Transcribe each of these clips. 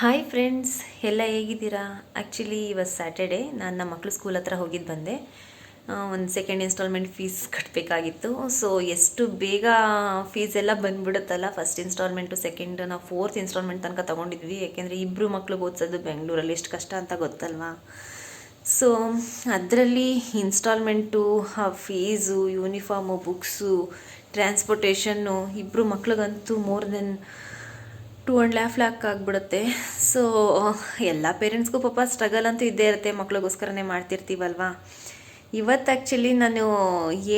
Hi friends, ಎಲ್ಲ ಹೇಗಿದ್ದೀರಾ? Actually ಇವತ್ತು ಸ್ಯಾಟರ್ಡೇ. ನಾನು ನಮ್ಮ ಮಕ್ಕಳು ಸ್ಕೂಲ್ ಹತ್ರ ಹೋಗಿದ್ದು ಬಂದೆ. ಒಂದು ಸೆಕೆಂಡ್ ಇನ್ಸ್ಟಾಲ್ಮೆಂಟ್ ಫೀಸ್ ಕಟ್ಟಬೇಕಾಗಿತ್ತು. ಸೊ ಎಷ್ಟು ಬೇಗ ಫೀಸ್ ಎಲ್ಲ ಬಂದ್ಬಿಡುತ್ತಲ್ಲ. ಫಸ್ಟ್ ಇನ್ಸ್ಟಾಲ್ಮೆಂಟು, ಸೆಕೆಂಡ್ ನಾವು ಫೋರ್ತ್ ಇನ್ಸ್ಟಾಲ್ಮೆಂಟ್ ತನಕ ತೊಗೊಂಡಿದ್ವಿ. ಯಾಕೆಂದರೆ ಇಬ್ಬರು ಮಕ್ಳಿಗೆ ಓದಿಸೋದು ಬೆಂಗಳೂರಲ್ಲಿ ಎಷ್ಟು ಕಷ್ಟ ಅಂತ ಗೊತ್ತಲ್ವಾ. ಸೊ ಅದರಲ್ಲಿ ಇನ್ಸ್ಟಾಲ್ಮೆಂಟು, ಆ ಫೀಸು, ಯೂನಿಫಾರ್ಮು, ಬುಕ್ಸು, ಟ್ರಾನ್ಸ್ಪೋರ್ಟೇಷನ್ನು, ಇಬ್ಬರು ಮಕ್ಳಿಗಂತೂ ಮೋರ್ ದೆನ್ 2.5 ಲ್ಯಾಕ್ ಆಗಿಬಿಡುತ್ತೆ. ಸೊ ಎಲ್ಲ ಪೇರೆಂಟ್ಸ್ಗೂ ಪಾಪ ಸ್ಟ್ರಗಲ್ ಅಂತೂ ಇದ್ದೇ ಇರುತ್ತೆ, ಮಕ್ಳಿಗೋಸ್ಕರನೇ ಮಾಡ್ತಿರ್ತೀವಲ್ವಾ. ಇವತ್ತು ಆ್ಯಕ್ಚುಲಿ ನಾನು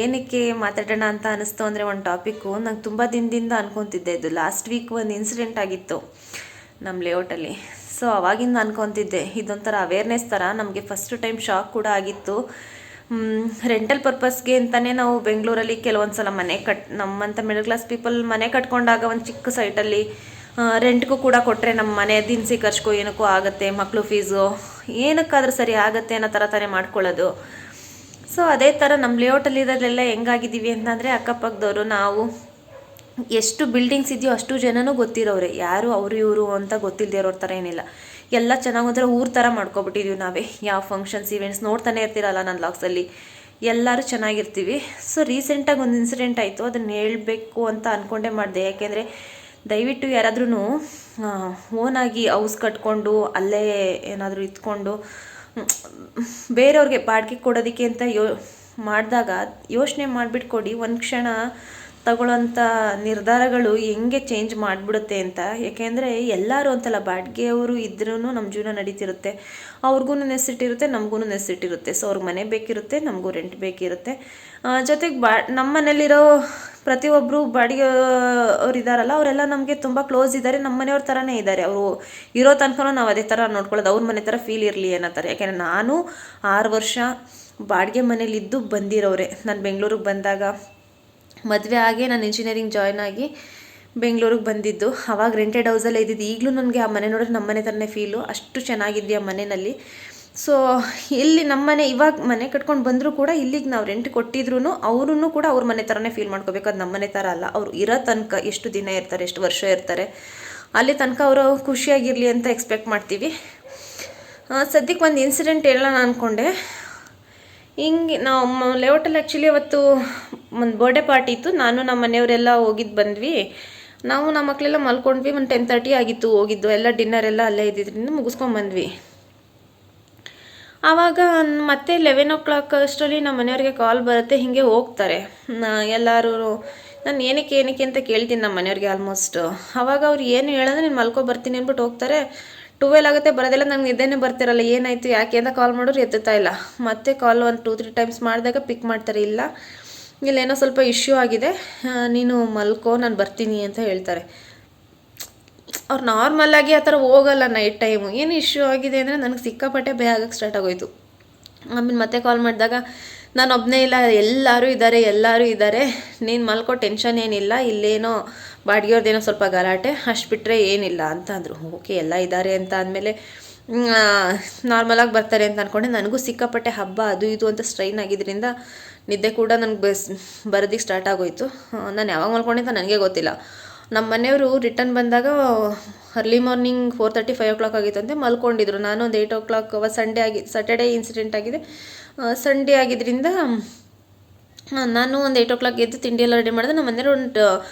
ಏನಕ್ಕೆ ಮಾತಾಡೋಣ ಅಂತ ಅನ್ನಿಸ್ತು ಅಂದರೆ, ಒಂದು ಟಾಪಿಕ್ಕು ನಂಗೆ ತುಂಬ ದಿನದಿಂದ ಅನ್ಕೊತಿದ್ದೆ. ಇದು ಲಾಸ್ಟ್ ವೀಕ್ ಒಂದು ಇನ್ಸಿಡೆಂಟ್ ಆಗಿತ್ತು ನಮ್ಮ ಲೇಔಟಲ್ಲಿ. ಸೊ ಅವಾಗಿಂದ ಅನ್ಕೊತಿದ್ದೆ, ಇದೊಂಥರ ಅವೇರ್ನೆಸ್ ಥರ. ನಮಗೆ ಫಸ್ಟ್ ಟೈಮ್ ಶಾಕ್ ಕೂಡ ಆಗಿತ್ತು. ರೆಂಟಲ್ ಪರ್ಪಸ್ಗೆ ಅಂತಲೇ ನಾವು ಬೆಂಗಳೂರಲ್ಲಿ ಕೆಲವೊಂದು ಸಲ ಮನೆ ನಮ್ಮಂಥ ಮಿಡಲ್ ಕ್ಲಾಸ್ ಪೀಪಲ್ ಮನೆ ಕಟ್ಕೊಂಡಾಗ ಒಂದು ಚಿಕ್ಕ ಸೈಟಲ್ಲಿ ರೆಂಟ್ಗೂ ಕೂಡ ಕೊಟ್ಟರೆ ನಮ್ಮ ಮನೆ ದಿನಸಿ ಖರ್ಚಿಗೂ ಏನಕ್ಕೂ ಆಗುತ್ತೆ, ಮಕ್ಕಳು ಫೀಸು ಏನಕ್ಕಾದ್ರೂ ಸರಿ ಆಗುತ್ತೆ ಅನ್ನೋ ಥರ ತಾನೇ ಮಾಡ್ಕೊಳ್ಳೋದು. ಸೊ ಅದೇ ಥರ ನಮ್ಮ ಲೇಔಟಲ್ಲಿ ಇರೋದೆಲ್ಲ ಹೆಂಗಾಗಿದ್ದೀವಿ ಅಂತಂದರೆ, ಅಕ್ಕಪಕ್ಕದವರು ನಾವು ಎಷ್ಟು ಬಿಲ್ಡಿಂಗ್ಸ್ ಇದೆಯೋ ಅಷ್ಟು ಜನನೂ ಗೊತ್ತಿರೋರೆ, ಯಾರು ಅವರು ಇವರು ಅಂತ ಗೊತ್ತಿಲ್ಲದೆ ಇರೋರ ಥರ ಏನಿಲ್ಲ. ಎಲ್ಲ ಚೆನ್ನಾಗಿ ಒಂಥರ ಊರ ಥರ ಮಾಡ್ಕೊಬಿಟ್ಟಿದ್ದೀವಿ ನಾವೇ. ಯಾವ ಫಂಕ್ಷನ್ಸ್ ಇವೆಂಟ್ಸ್ ನೋಡ್ತಾನೆ ಇರ್ತೀರಲ್ಲ ನನ್ನ ಲಾಗ್ಸಲ್ಲಿ, ಎಲ್ಲರೂ ಚೆನ್ನಾಗಿರ್ತೀವಿ. ಸೊ ರೀಸೆಂಟಾಗಿ ಒಂದು ಇನ್ಸಿಡೆಂಟ್ ಆಯಿತು, ಅದನ್ನು ಹೇಳಬೇಕು ಅಂತ ಅಂದ್ಕೊಂಡೇ ಮಾಡಿದೆ. ಯಾಕೆಂದರೆ ದಯವಿಟ್ಟು ಯಾರಾದ್ರೂ ಓನಾಗಿ ಹೌಸ್ ಕಟ್ಕೊಂಡು ಅಲ್ಲೇ ಏನಾದರೂ ಇತ್ಕೊಂಡು ಬೇರೆಯವ್ರಿಗೆ ಬಾಡಿಗೆ ಕೊಡೋದಕ್ಕೆ ಅಂತ ಮಾಡಿದಾಗ ಯೋಚನೆ ಮಾಡಿಬಿಟ್ಟು ಕೊಡಿ. ಒಂದು ಕ್ಷಣ ತಗೊಳ್ಳೋಂಥ ನಿರ್ಧಾರಗಳು ಹೆಂಗೆ ಚೇಂಜ್ ಮಾಡಿಬಿಡುತ್ತೆ ಅಂತ. ಯಾಕೆಂದರೆ ಎಲ್ಲರೂ ಅಂತಲ್ಲ, ಬಾಡಿಗೆಯವರು ಇದ್ರೂ ನಮ್ಮ ಜೀವನ ನಡೀತಿರುತ್ತೆ. ಅವ್ರಿಗೂ ನೆಸಿಟ್ಟಿರುತ್ತೆ, ನಮಗೂ ನೆಸಿಟ್ಟಿರುತ್ತೆ. ಸೊ ಅವ್ರಿಗೆ ಮನೆ ಬೇಕಿರುತ್ತೆ, ನಮಗೂ ರೆಂಟ್ ಬೇಕಿರುತ್ತೆ. ಜೊತೆಗೆ ನಮ್ಮ ಮನೇಲಿರೋ ಪ್ರತಿಯೊಬ್ಬರು ಬಾಡಿಗೆ ಅವ್ರು ಇದ್ದಾರಲ್ಲ, ಅವರೆಲ್ಲ ನಮಗೆ ತುಂಬ ಕ್ಲೋಸ್ ಇದ್ದಾರೆ, ನಮ್ಮ ಮನೆಯವ್ರ ಥರನೇ ಇದ್ದಾರೆ. ಅವರು ಇರೋ ತನಕ ನಾವು ಅದೇ ಥರ ನೋಡ್ಕೊಳ್ಳೋದು, ಅವ್ರ ಮನೆ ಥರ ಫೀಲ್ ಇರಲಿ ಅನ್ನೋ ಥರ. ಯಾಕೆಂದರೆ ನಾನು 6 ವರ್ಷ ಬಾಡಿಗೆ ಮನೇಲಿದ್ದು ಬಂದಿರೋರೆ. ನಾನು ಬೆಂಗಳೂರಿಗೆ ಬಂದಾಗ ಮದುವೆ ಆಗಿ ನಾನು ಇಂಜಿನಿಯರಿಂಗ್ ಜಾಯ್ನ್ ಆಗಿ ಬೆಂಗಳೂರಿಗೆ ಬಂದಿದ್ದು. ಆವಾಗ ರೆಂಟೆಡ್ ಹೌಸಲ್ಲೇ ಇದ್ದಿದ್ದು. ಈಗಲೂ ನನಗೆ ಆ ಮನೆ ನೋಡಿದ್ರೆ ನಮ್ಮ ಮನೆ ಥರನೇ ಫೀಲು, ಅಷ್ಟು ಚೆನ್ನಾಗಿದ್ವಿ ಆ ಮನೆಯಲ್ಲಿ. ಸೊ ಇಲ್ಲಿ ನಮ್ಮ ಮನೆ ಇವಾಗ ಮನೆ ಕಟ್ಕೊಂಡು ಬಂದರೂ ಕೂಡ ಇಲ್ಲಿಗೆ ನಾವು ರೆಂಟ್ ಕೊಟ್ಟಿದ್ರು ಅವ್ರೂ ಕೂಡ ಅವ್ರ ಮನೆ ಥರನೇ ಫೀಲ್ ಮಾಡ್ಕೋಬೇಕು. ಅದು ನಮ್ಮ ಮನೆ ಥರ ಅಲ್ಲ. ಅವರು ಇರೋ ತನಕ ಎಷ್ಟು ದಿನ ಇರ್ತಾರೆ, ಎಷ್ಟು ವರ್ಷ ಇರ್ತಾರೆ, ಅಲ್ಲಿ ತನಕ ಅವರು ಖುಷಿಯಾಗಿರಲಿ ಅಂತ ಎಕ್ಸ್ಪೆಕ್ಟ್ ಮಾಡ್ತೀವಿ. ಸದ್ಯಕ್ಕೆ ಒಂದು ಇನ್ಸಿಡೆಂಟ್ ಹೇಳೋಣ ಅಂದ್ಕೊಂಡೆ. ಹಿಂಗೆ ನಾವು ಲೇಔಟಲ್ಲಿ ಆ್ಯಕ್ಚುಲಿ ಅವತ್ತು ಒಂದು ಬರ್ಡೇ ಪಾರ್ಟಿ ಇತ್ತು. ನಾನು ನಮ್ಮ ಮನೆಯವರೆಲ್ಲ ಹೋಗಿದ್ದು ಬಂದ್ವಿ. ನಾವು ನಮ್ಮ ಮಕ್ಕಳೆಲ್ಲ ಮಲ್ಕೊಂಡ್ವಿ. ಒಂದು 10:30 ಆಗಿತ್ತು ಹೋಗಿದ್ದು. ಎಲ್ಲ ಡಿನ್ನರ್ ಎಲ್ಲ ಅಲ್ಲೇ ಇದ್ದಿದ್ದರಿಂದ ಮುಗಿಸ್ಕೊಂಡ್ಬಂದ್ವಿ. ಆವಾಗ ಮತ್ತೆ 11 o'clock ಅಷ್ಟರಲ್ಲಿ ನಮ್ಮ ಮನೆಯವ್ರಿಗೆ ಕಾಲ್ ಬರುತ್ತೆ, ಹೀಗೆ ಹೋಗ್ತಾರೆ ಎಲ್ಲರೂ. ನಾನು ಏನಕ್ಕೆ ಅಂತ ಕೇಳ್ತೀನಿ ನಮ್ಮ ಮನೆಯವ್ರಿಗೆ ಆಲ್ಮೋಸ್ಟ್. ಆವಾಗ ಅವ್ರು ಏನು ಹೇಳೋದ್ರೆ, ನೀನು ಮಲ್ಕೊ ಬರ್ತೀನಿ ಅಂದ್ಬಿಟ್ಟು ಹೋಗ್ತಾರೆ. 12 ಆಗುತ್ತೆ, ಬರೋದೆಲ್ಲ ನಂಗೆ ನಿದ್ದೆನೇ ಬರ್ತಿರಲ್ಲ. ಏನಾಯಿತು ಯಾಕೆ ಅಂತ ಕಾಲ್ ಮಾಡೋರು ಎತ್ತುತ್ತಾ ಇಲ್ಲ. ಮತ್ತೆ ಕಾಲ್ ಒಂದು 2-3 ಟೈಮ್ಸ್ ಮಾಡಿದಾಗ ಪಿಕ್ ಮಾಡ್ತಾರೆ. ಇಲ್ಲ, ಇಲ್ಲೇನೋ ಸ್ವಲ್ಪ ಇಶ್ಯೂ ಆಗಿದೆ, ನೀನು ಮಲ್ಕೋ, ನಾನು ಬರ್ತೀನಿ ಅಂತ ಹೇಳ್ತಾರೆ. ಅವ್ರು ನಾರ್ಮಲಾಗಿ ಆ ಥರ ಹೋಗಲ್ಲ ನೈಟ್ ಟೈಮು. ಏನು ಇಶ್ಯೂ ಆಗಿದೆ ಅಂದರೆ ನನಗೆ ಸಿಕ್ಕಾಪಟ್ಟೆ ಭಯ ಆಗಕ್ಕೆ ಸ್ಟಾರ್ಟ್ ಆಗೋಯ್ತು. ಆಮೇಲೆ ಮತ್ತೆ ಕಾಲ್ ಮಾಡಿದಾಗ, ನಾನು ಒಬ್ಬನೇ ಇಲ್ಲ, ಎಲ್ಲರೂ ಇದ್ದಾರೆ, ನೀನು ಮಲ್ಕೋ, ಟೆನ್ಷನ್ ಏನಿಲ್ಲ, ಇಲ್ಲೇನೋ ಬಾಡಿಗೆಯವ್ರದ್ದೇನೋ ಸ್ವಲ್ಪ ಗಲಾಟೆ, ಅಷ್ಟು ಬಿಟ್ಟರೆ ಏನಿಲ್ಲ ಅಂತ ಅಂದರು. ಓಕೆ, ಎಲ್ಲ ಇದ್ದಾರೆ ಅಂತ ಅಂದಮೇಲೆ ನಾರ್ಮಲಾಗಿ ಬರ್ತಾರೆ ಅಂತ ಅಂದ್ಕೊಂಡೆ. ನನಗೂ ಸಿಕ್ಕಾಪಟ್ಟೆ ಹಬ್ಬ ಅದು ಇದು ಅಂತ ಸ್ಟ್ರೈನ್ ಆಗಿದ್ದರಿಂದ ನಿದ್ದೆ ಕೂಡ ನನಗೆ ಬರೋದಕ್ಕೆ ಸ್ಟಾರ್ಟ್ ಆಗೋಯ್ತು. ನಾನು ಯಾವಾಗ ಮಲ್ಕೊಂಡೆ ಅಂತ ನನಗೆ ಗೊತ್ತಿಲ್ಲ. ನಮ್ಮ ಮನೆಯವರು ರಿಟರ್ನ್ ಬಂದಾಗ ಅರ್ಲಿ ಮಾರ್ನಿಂಗ್ 4:30-5 o'clock ಆಗಿತ್ತಂತೆ. ಮಲ್ಕೊಂಡಿದ್ರು. ನಾನು ಒಂದು 8 o'clock, ಸ್ಯಾಟರ್ಡೇ ಇನ್ಸಿಡೆಂಟ್ ಆಗಿದೆ. ಸಂಡೇ ಆಗಿದ್ದರಿಂದ ನಾನು ಒಂದು 8 o'clock ಎದ್ದು ತಿಂಡಿ ಎಲ್ಲ ರೆಡಿ ಮಾಡಿದೆ. ನಮ್ಮ ಮನೆಯವರು ಒಂದು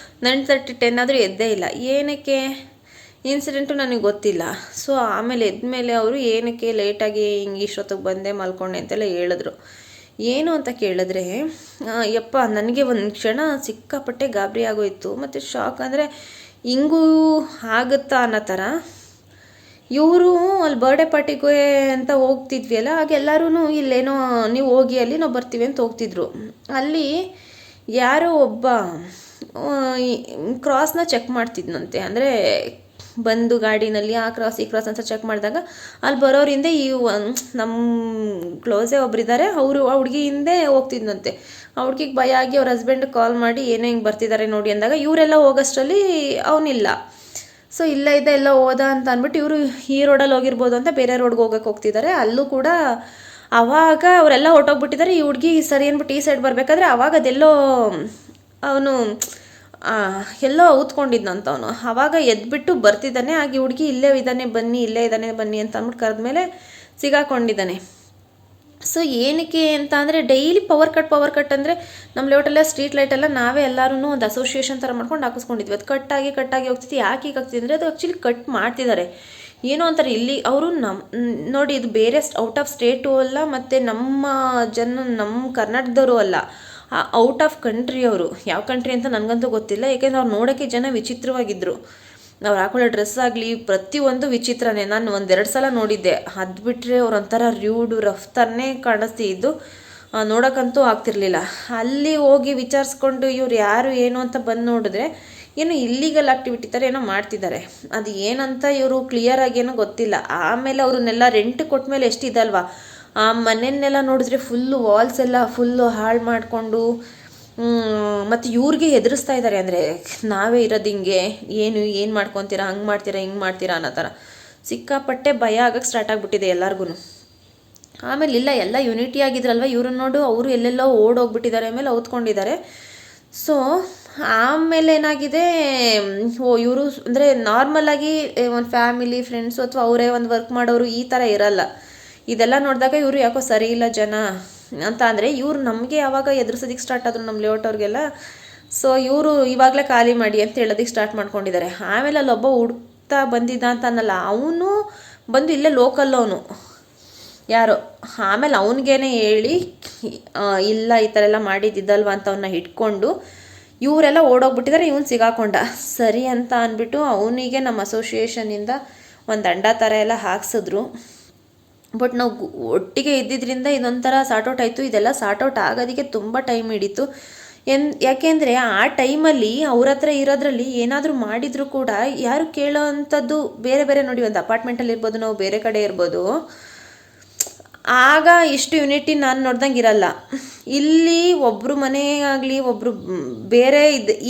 9:30-10 ಆದರೂ ಎದ್ದೇ ಇಲ್ಲ. ಏನಕ್ಕೆ ಇನ್ಸಿಡೆಂಟು ನನಗೆ ಗೊತ್ತಿಲ್ಲ. ಸೊ ಆಮೇಲೆ ಎದ್ಮೇಲೆ ಅವರು ಏನಕ್ಕೆ ಲೇಟಾಗಿ ಹಿಂಗೆ ಇಷ್ಟೊತ್ತಿಗೆ ಬಂದೆ ಮಲ್ಕೊಂಡೆ ಅಂತೆಲ್ಲ ಹೇಳಿದ್ರು. ಏನು ಅಂತ ಕೇಳಿದ್ರೆ, ಯಪ್ಪ ನನಗೆ ಒಂದು ಕ್ಷಣ ಸಿಕ್ಕಾಪಟ್ಟೆ ಗಾಬರಿ ಆಗೋಯ್ತು. ಮತ್ತು ಶಾಕ್ ಅಂದರೆ, ಹಿಂಗೂ ಆಗುತ್ತಾ ಅನ್ನೋ ಥರ. ಇವರು ಅಲ್ಲಿ ಬರ್ಡೇ ಪಾರ್ಟಿಗೆ ಅಂತ ಹೋಗ್ತಿದ್ವಿ ಅಲ್ಲ, ಆಗ ಎಲ್ಲರೂ ಇಲ್ಲೇನೋ ನೀವು ಹೋಗಿ ಅಲ್ಲಿ ನಾವು ಬರ್ತೀವಿ ಅಂತ ಹೋಗ್ತಿದ್ರು. ಅಲ್ಲಿ ಯಾರೋ ಒಬ್ಬ ಕ್ರಾಸ್ನ ಚೆಕ್ ಮಾಡ್ತಿದ್ನಂತೆ. ಅಂದರೆ ಬಂದು ಗಾಡಿನಲ್ಲಿ ಆ ಕ್ರಾಸ್ ಈ ಕ್ರಾಸ್ ಅಂತ ಚೆಕ್ ಮಾಡಿದಾಗ ಅಲ್ಲಿ ಬರೋರಿಂದ ನಮ್ಮ ಕ್ಲೋಸೇ ಒಬ್ಬರಿದ್ದಾರೆ, ಅವರು ಆ ಹುಡುಗಿ ಹಿಂದೆ ಹೋಗ್ತಿದ್ದಂತೆ. ಆ ಹುಡುಗಿಗೆ ಭಯ ಆಗಿ ಅವ್ರ ಹಸ್ಬೆಂಡ್ ಕಾಲ್ ಮಾಡಿ ಏನೋ ಹಿಂಗೆ ಬರ್ತಿದ್ದಾರೆ ನೋಡಿ ಅಂದಾಗ, ಇವರೆಲ್ಲ ಹೋಗೋಷ್ಟರಲ್ಲಿ ಅವನಿಲ್ಲ. ಸೊ ಇಲ್ಲ ಎಲ್ಲ ಹೋದ ಅಂತ ಅಂದ್ಬಿಟ್ಟು ಇವರು ಈ ರೋಡಲ್ಲಿ ಹೋಗಿರ್ಬೋದು ಅಂತ ಬೇರೆ ರೋಡ್ಗೆ ಹೋಗ್ತಿದ್ದಾರೆ. ಅಲ್ಲೂ ಕೂಡ ಆವಾಗ ಅವರೆಲ್ಲ ಹೊರಟೋಗ್ಬಿಟ್ಟಿದ್ದಾರೆ. ಈ ಹುಡುಗಿ ಸರಿ ಅಂದ್ಬಿಟ್ಟು ಈ ಸೈಡ್ ಬರಬೇಕಾದ್ರೆ ಆವಾಗ ಅದೆಲ್ಲೋ ಅವನು ಎಲ್ಲೋ ಔತ್ಕೊಂಡಿದ್ನಂತವನು. ಆವಾಗ ಎದ್ಬಿಟ್ಟು ಬರ್ತಿದ್ದಾನೆ, ಆಗಿ ಹುಡುಗಿ ಇಲ್ಲೇ ಇದ್ದಾನೆ ಬನ್ನಿ ಅಂತ ಅಂದ್ಬಿಟ್ಟು ಕರೆದ್ಮೇಲೆ ಸಿಗಾಕೊಂಡಿದ್ದಾನೆ. ಸೊ ಏನಕ್ಕೆ ಅಂತ ಅಂದರೆ ಡೈಲಿ ಪವರ್ ಕಟ್ ಅಂದರೆ ನಮ್ಮ ಲೇಔಟೆಲ್ಲ ಸ್ಟ್ರೀಟ್ ಲೈಟೆಲ್ಲ ನಾವೇ ಎಲ್ಲರೂ ಒಂದು ಅಸೋಸಿಯೇಷನ್ ಥರ ಮಾಡ್ಕೊಂಡು ಹಾಕಿಸ್ಕೊಂಡಿದ್ವಿ. ಅದು ಕಟ್ಟಾಗಿ ಹೋಗ್ತಿತ್ತು. ಯಾಕೆ ಈಗ ಆಗ್ತಿದೆ ಅಂದರೆ ಅದು ಆ್ಯಕ್ಚುಲಿ ಕಟ್ ಮಾಡ್ತಿದ್ದಾರೆ. ಏನೋ ಅಂತಾರೆ ಇಲ್ಲಿ ಅವರು ನೋಡಿ, ಇದು ಬೇರೆ ಔಟ್ ಆಫ್ ಸ್ಟೇಟು ಅಲ್ಲ, ಮತ್ತು ನಮ್ಮ ಕರ್ನಾಟಕದವರು ಅಲ್ಲ, ಔಟ್ ಆಫ್ ಕಂಟ್ರಿ ಅವರು. ಯಾವ ಕಂಟ್ರಿ ಅಂತ ನನಗಂತೂ ಗೊತ್ತಿಲ್ಲ, ಯಾಕೆಂದ್ರೆ ಅವ್ರು ನೋಡೋಕ್ಕೆ ಜನ ವಿಚಿತ್ರವಾಗಿದ್ದರು. ಅವ್ರು ಹಾಕೊಳ್ಳೋ ಡ್ರೆಸ್ ಆಗಲಿ ಪ್ರತಿಯೊಂದು ವಿಚಿತ್ರನೇ. ನಾನು 1-2 ಸಲ ನೋಡಿದ್ದೆ. ಅದು ಬಿಟ್ಟರೆ ಅವ್ರೊಂಥರ ರ್ಯೂಡು ರಫ್ ಥರನೇ ಕಾಣಿಸ್ತಿದ್ದು, ನೋಡೋಕ್ಕಂತೂ ಆಗ್ತಿರ್ಲಿಲ್ಲ. ಅಲ್ಲಿ ಹೋಗಿ ವಿಚಾರಿಸ್ಕೊಂಡು ಇವ್ರು ಯಾರು ಏನು ಅಂತ ಬಂದು ನೋಡಿದ್ರೆ ಏನೋ ಇಲ್ಲೀಗಲ್ ಆ್ಯಕ್ಟಿವಿಟಿ ಥರ ಏನೋ ಮಾಡ್ತಿದ್ದಾರೆ. ಅದು ಏನಂತ ಇವರು ಕ್ಲಿಯರಾಗಿ ಏನೋ ಗೊತ್ತಿಲ್ಲ. ಆಮೇಲೆ ಅವ್ರನ್ನೆಲ್ಲ ರೆಂಟ್ ಕೊಟ್ಮೇಲೆ ಎಷ್ಟಿದಲ್ವಾ, ಆ ಮನೆಯನ್ನೆಲ್ಲ ನೋಡಿದ್ರೆ ಫುಲ್ಲು ವಾಲ್ಸ್ ಎಲ್ಲ ಫುಲ್ಲು ಹಾಳು ಮಾಡಿಕೊಂಡು ಮತ್ತು ಇವ್ರಿಗೆ ಹೆದರಿಸ್ತಾ ಇದ್ದಾರೆ. ಅಂದರೆ ನಾವೇ ಇರೋದು ಹಿಂಗೆ, ಏನು ಮಾಡ್ಕೊತೀರಾ, ಹಂಗೆ ಮಾಡ್ತೀರಾ ಹಿಂಗೆ ಮಾಡ್ತೀರಾ ಅನ್ನೋ ಥರ ಸಿಕ್ಕಾಪಟ್ಟೆ ಭಯ ಆಗಕ್ಕೆ ಸ್ಟಾರ್ಟ್ ಆಗಿಬಿಟ್ಟಿದೆ ಎಲ್ಲರಿಗೂ. ಆಮೇಲೆ ಇಲ್ಲ, ಎಲ್ಲ ಯುನಿಟಿ ಆಗಿದ್ರಲ್ವ, ಇವ್ರನ್ನ ನೋಡು ಅವರು ಎಲ್ಲೆಲ್ಲೋ ಓಡೋಗ್ಬಿಟ್ಟಿದ್ದಾರೆ, ಆಮೇಲೆ ಔತ್ಕೊಂಡಿದ್ದಾರೆ. ಸೊ ಆಮೇಲೆ ಏನಾಗಿದೆ, ಇವರು ಅಂದರೆ ನಾರ್ಮಲಾಗಿ ಒಂದು ಫ್ಯಾಮಿಲಿ ಫ್ರೆಂಡ್ಸು ಅಥವಾ ಅವರೇ ಒಂದು ವರ್ಕ್ ಮಾಡೋರು ಈ ಥರ ಇರಲ್ಲ. ಇದೆಲ್ಲ ನೋಡಿದಾಗ ಇವರು ಯಾಕೋ ಸರಿ ಇಲ್ಲ ಜನ ಅಂತ ಅಂದರೆ ಇವ್ರು ನಮಗೆ ಯಾವಾಗ ಎದುರಿಸೋದಕ್ಕೆ ಸ್ಟಾರ್ಟ್ ಆದರು ನಮ್ಮ ಲೇಔಟ್ ಅವ್ರಿಗೆಲ್ಲ. ಸೊ ಇವರು ಇವಾಗಲೇ ಖಾಲಿ ಮಾಡಿ ಅಂತ ಹೇಳೋದಕ್ಕೆ ಸ್ಟಾರ್ಟ್ ಮಾಡ್ಕೊಂಡಿದ್ದಾರೆ. ಆಮೇಲೆ ಅಲ್ಲೊಬ್ಬ ಹುಡುಕ್ತಾ ಬಂದಿದ್ದ ಅಂತ ಅನ್ನಲ್ಲ, ಅವನು ಬಂದು ಇಲ್ಲೇ ಲೋಕಲ್ ಅವನು ಯಾರೋ. ಆಮೇಲೆ ಅವನಿಗೇನೆ ಹೇಳಿ ಇಲ್ಲ ಈ ಥರ ಎಲ್ಲ ಮಾಡಿದ್ದಿದ್ದಲ್ವ ಅಂತ ಅವನ್ನ ಇಟ್ಕೊಂಡು ಇವರೆಲ್ಲ ಓಡೋಗ್ಬಿಟ್ಟಿದ್ದಾರೆ. ಇವನು ಸಿಗಾಕೊಂಡ. ಸರಿ ಅಂತ ಅಂದ್ಬಿಟ್ಟು ಅವನಿಗೆ ನಮ್ಮ ಅಸೋಸಿಯೇಷನಿಂದ ಒಂದು ದಂಡ ಥರ ಎಲ್ಲ ಹಾಕ್ಸಿದ್ರು. ಬಟ್ ನಾವು ಒಟ್ಟಿಗೆ ಇದ್ದಿದ್ದರಿಂದ ಇದೊಂಥರ ಸಾರ್ಟ್ಔಟ್ ಆಯಿತು. ಇದೆಲ್ಲ ಸಾರ್ಟ್ಔಟ್ ಆಗೋದಕ್ಕೆ ತುಂಬ ಟೈಮ್ ಹಿಡಿತು. ಯಾಕೆಂದರೆ ಆ ಟೈಮಲ್ಲಿ ಅವ್ರ ಹತ್ರ ಇರೋದ್ರಲ್ಲಿ ಏನಾದರೂ ಮಾಡಿದರೂ ಕೂಡ ಯಾರು ಕೇಳೋ ಅಂಥದ್ದು ಬೇರೆ ನೋಡಿ, ಒಂದು ಅಪಾರ್ಟ್ಮೆಂಟಲ್ಲಿ ಇರ್ಬೋದು, ನಾವು ಬೇರೆ ಕಡೆ ಇರ್ಬೋದು, ಆಗ ಇಷ್ಟು ಯುನಿಟಿ ನಾನು ನೋಡ್ದಂಗೆ ಇರಲ್ಲ. ಇಲ್ಲಿ ಒಬ್ಬರು ಮನೆ ಆಗಲಿ ಒಬ್ಬರು ಬೇರೆ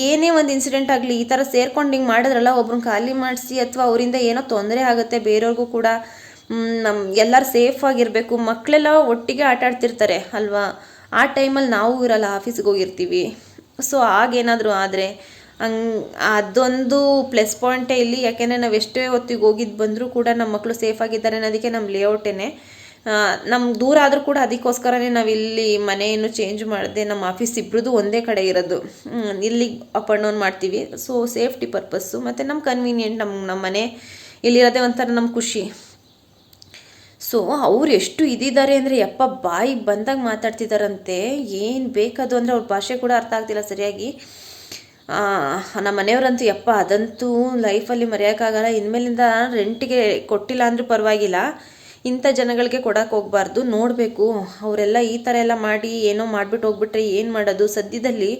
ಏನೇ ಒಂದು ಇನ್ಸಿಡೆಂಟ್ ಆಗಲಿ ಈ ಥರ ಸೇರ್ಕೊಂಡು ಹಿಂಗೆ ಮಾಡಿದ್ರಲ್ಲ, ಒಬ್ರನ್ನ ಖಾಲಿ ಮಾಡಿಸಿ ಅಥವಾ ಅವರಿಂದ ಏನೋ ತೊಂದರೆ ಆಗುತ್ತೆ ಬೇರೆಯವ್ರಿಗೂ ಕೂಡ. ಎಲ್ಲರೂ ಸೇಫಾಗಿರಬೇಕು. ಮಕ್ಕಳೆಲ್ಲ ಒಟ್ಟಿಗೆ ಆಟ ಆಡ್ತಿರ್ತಾರೆ ಅಲ್ವಾ, ಆ ಟೈಮಲ್ಲಿ ನಾವು ಇರಲ್ಲ, ಆಫೀಸ್ಗೆ ಹೋಗಿರ್ತೀವಿ. ಸೊ ಆಗೇನಾದರೂ ಆದರೆ ಅದೊಂದು ಪ್ಲಸ್ ಪಾಯಿಂಟೇ ಇಲ್ಲಿ. ಯಾಕೆಂದರೆ ನಾವು ಎಷ್ಟೇ ಹೊತ್ತಿಗೆ ಹೋಗಿದ್ದು ಬಂದರೂ ಕೂಡ ನಮ್ಮ ಮಕ್ಕಳು ಸೇಫಾಗಿದ್ದಾರೆ ಅನ್ನೋದಕ್ಕೆ ನಮ್ಮ ಲೇಔಟೇನೆ. ನಮ್ಮ ದೂರ ಆದರೂ ಕೂಡ ಅದಕ್ಕೋಸ್ಕರನೇ ನಾವಿಲ್ಲಿ ಮನೆಯನ್ನು ಚೇಂಜ್ ಮಾಡಿದೆ. ನಮ್ಮ ಆಫೀಸ್ ಇಬ್ಬರದು ಒಂದೇ ಕಡೆ ಇರೋದು, ಇಲ್ಲಿ ಅಪ್ ಆ್ಯಂಡ್ ಡೌನ್ ಮಾಡ್ತೀವಿ. ಸೊ ಸೇಫ್ಟಿ ಪರ್ಪಸ್ಸು ಮತ್ತು ನಮ್ಮ ಕನ್ವೀನಿಯೆಂಟ್, ನಮ್ಮ ಮನೆ ಇಲ್ಲಿರೋದೇ ಒಂಥರ ನಮ್ಮ ಖುಷಿ. ಸೊ ಅವ್ರು ಎಷ್ಟು ಇದಿದ್ದಾರೆ ಅಂದರೆ ಯಪ್ಪ ಬಾಯಿಗೆ ಬಂದಾಗ ಮಾತಾಡ್ತಿದ್ದಾರಂತೆ, ಏನು ಬೇಕದು ಅಂದರೆ ಅವ್ರ ಭಾಷೆ ಕೂಡ ಅರ್ಥ ಆಗ್ತಿಲ್ಲ ಸರಿಯಾಗಿ. ನಮ್ಮ ಮನೆಯವರಂತೂ ಯಪ್ಪ ಅದಂತೂ ಲೈಫಲ್ಲಿ ಮರೆಯೋಕ್ಕಾಗಲ್ಲ. ಇನ್ಮೇಲಿಂದ ರೆಂಟಿಗೆ ಕೊಟ್ಟಿಲ್ಲ ಅಂದರೂ ಪರವಾಗಿಲ್ಲ, ಇಂಥ ಜನಗಳಿಗೆ ಕೊಡೋಕೆ ಹೋಗ್ಬಾರ್ದು. ನೋಡಬೇಕು ಅವರೆಲ್ಲ ಈ ಥರ ಎಲ್ಲ ಮಾಡಿ ಏನೋ ಮಾಡಿಬಿಟ್ಟು ಹೋಗ್ಬಿಟ್ರೆ ಏನು ಮಾಡೋದು. ಸದ್ಯದಲ್ಲಿ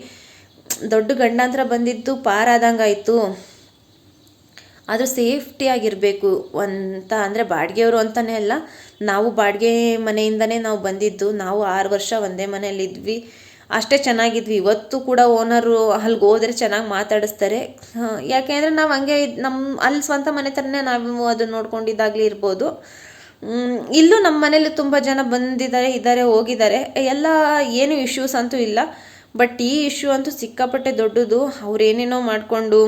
ದೊಡ್ಡ ಗಂಡಾಂತರ ಬಂದಿದ್ದು ಪಾರಾದಂಗಾಯಿತು. ಆದರೂ ಸೇಫ್ಟಿಯಾಗಿರಬೇಕು ಅಂತ ಅಂದರೆ ಬಾಡಿಗೆಯವರು ಅಂತಲೇ ಅಲ್ಲ, ನಾವು ಬಾಡಿಗೆ ಮನೆಯಿಂದನೇ ನಾವು ಬಂದಿದ್ದು. ನಾವು 6 ವರ್ಷ ಒಂದೇ ಮನೆಯಲ್ಲಿದ್ವಿ, ಅಷ್ಟೇ ಚೆನ್ನಾಗಿದ್ವಿ. ಇವತ್ತು ಕೂಡ ಓನರು ಅಲ್ಲಿಗೆ ಹೋದರೆ ಚೆನ್ನಾಗಿ ಮಾತಾಡಿಸ್ತಾರೆ. ಯಾಕೆಂದರೆ ನಾವು ಹಂಗೆ ಅಲ್ಲಿ ಸ್ವಂತ ಮನೆ ಥರನೇ ನಾವು ಅದನ್ನು ನೋಡ್ಕೊಂಡಿದ್ದಾಗಲಿ ಇರ್ಬೋದು. ಇಲ್ಲೂ ನಮ್ಮ ಮನೇಲಿ ತುಂಬ ಜನ ಬಂದಿದ್ದಾರೆ ಹೋಗಿದ್ದಾರೆ, ಎಲ್ಲ ಏನು ಇಶ್ಯೂಸ್ ಅಂತೂ ಇಲ್ಲ. ಬಟ್ ಈ ಇಶ್ಯೂ ಅಂತೂ ಸಿಕ್ಕಾಪಟ್ಟೆ ದೊಡ್ಡದು. ಅವ್ರೇನೇನೋ ಮಾಡಿಕೊಂಡು